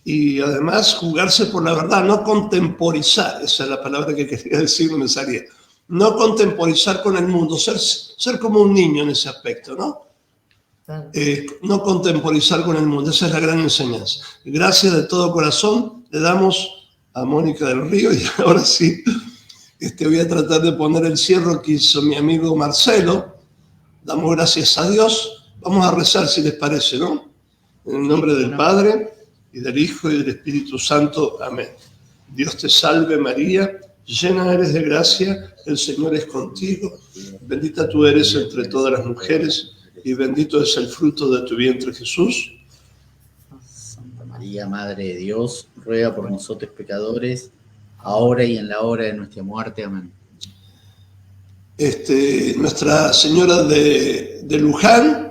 y además jugarse por la verdad, no contemporizar, esa es la palabra que quería decir, no me salía, no contemporizar con el mundo, ser como un niño en ese aspecto, ¿no? No contemporizar con el mundo, esa es la gran enseñanza. Gracias de todo corazón le damos a Mónica del Río y ahora sí voy a tratar de poner el cierre que hizo mi amigo Marcelo. Damos gracias a Dios, vamos a rezar si les parece, ¿no? En el nombre del Padre y del Hijo y del Espíritu Santo. Amén. Dios te salve María, llena eres de gracia, el Señor es contigo, bendita tú eres entre todas las mujeres, y bendito es el fruto de tu vientre, Jesús. Santa María, Madre de Dios, ruega por nosotros pecadores, ahora y en la hora de nuestra muerte. Amén. Nuestra Señora de Luján,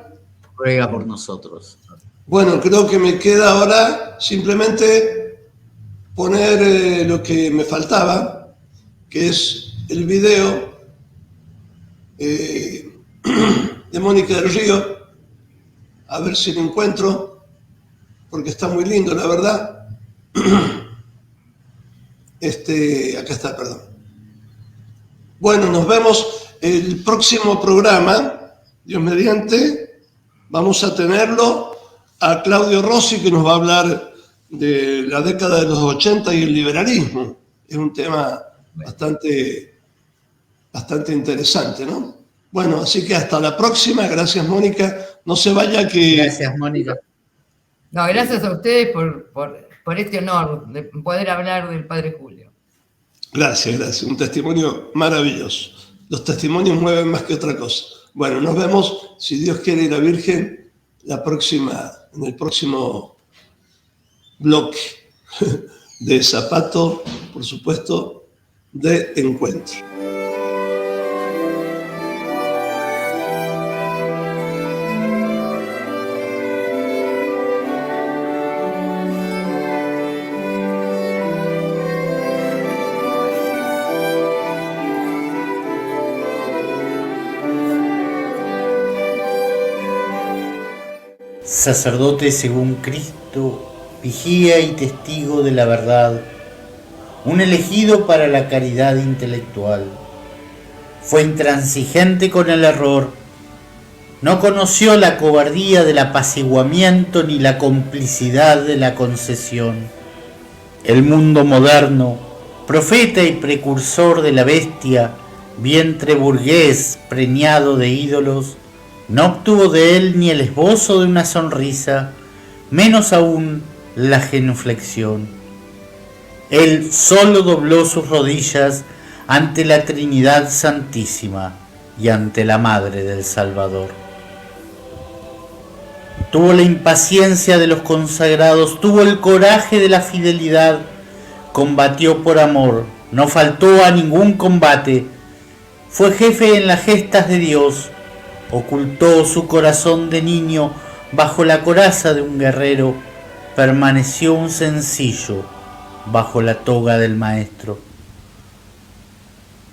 Ruega por nosotros. bueno, creo que me queda ahora simplemente poner lo que me faltaba, que es el video de Mónica del Río, a ver si lo encuentro, porque está muy lindo, la verdad. Acá está, perdón. Bueno, nos vemos el próximo programa, Dios mediante. Vamos a tenerlo a Claudio Rossi, que nos va a hablar de la década de los 80 y el liberalismo. Es un tema bastante interesante, ¿no? Bueno, así que hasta la próxima. Gracias, Mónica. No se vaya que... Gracias, Mónica. No, gracias a ustedes por este honor de poder hablar del Padre Julio. Gracias. Un testimonio maravilloso. Los testimonios mueven más que otra cosa. Bueno, nos vemos, si Dios quiere y la Virgen, en el próximo bloque de Zapato, por supuesto, de Encuentro. Sacerdote según Cristo, vigía y testigo de la verdad, un elegido para la caridad intelectual. Fue intransigente con el error, no conoció la cobardía del apaciguamiento ni la complicidad de la concesión. El mundo moderno, profeta y precursor de la bestia, vientre burgués preñado de ídolos, no obtuvo de él ni el esbozo de una sonrisa, menos aún la genuflexión. Él solo dobló sus rodillas ante la Trinidad Santísima y ante la Madre del Salvador. Tuvo la impaciencia de los consagrados, tuvo el coraje de la fidelidad, combatió por amor, no faltó a ningún combate, fue jefe en las gestas de Dios, ocultó su corazón de niño bajo la coraza de un guerrero, permaneció un sencillo bajo la toga del maestro.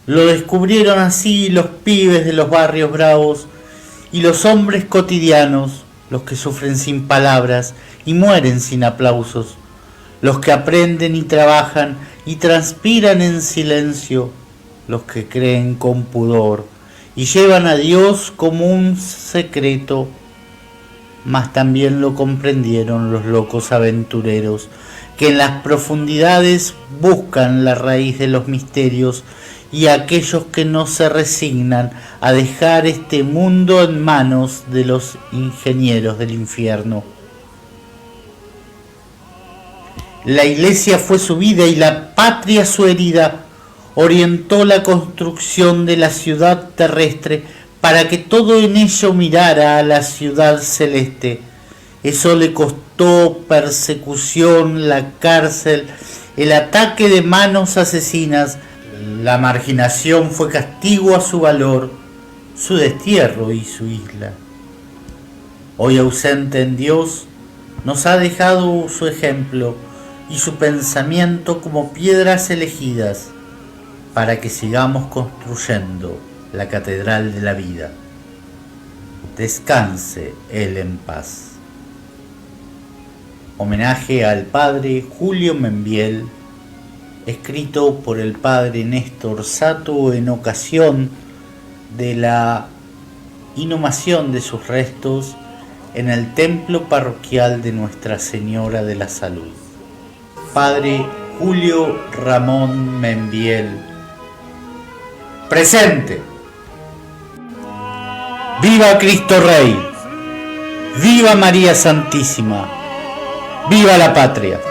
Lo descubrieron así los pibes de los barrios bravos y los hombres cotidianos, los que sufren sin palabras y mueren sin aplausos, los que aprenden y trabajan y transpiran en silencio, los que creen con pudor y llevan a Dios como un secreto, mas también lo comprendieron los locos aventureros, que en las profundidades buscan la raíz de los misterios, y aquellos que no se resignan a dejar este mundo en manos de los ingenieros del infierno. La iglesia fue su vida y la patria su herida, orientó la construcción de la ciudad terrestre para que todo en ello mirara a la ciudad celeste. Eso le costó persecución, la cárcel, el ataque de manos asesinas. La marginación fue castigo a su valor, su destierro y su isla. Hoy ausente en Dios, nos ha dejado su ejemplo y su pensamiento como piedras elegidas, para que sigamos construyendo la catedral de la vida. Descanse él en paz. Homenaje al padre Julio Membiel, escrito por el padre Néstor Sato en ocasión de la inhumación de sus restos en el templo parroquial de Nuestra Señora de la Salud. Padre Julio Ramón Membiel, presente. ¡Viva Cristo Rey! ¡Viva María Santísima! ¡Viva la patria!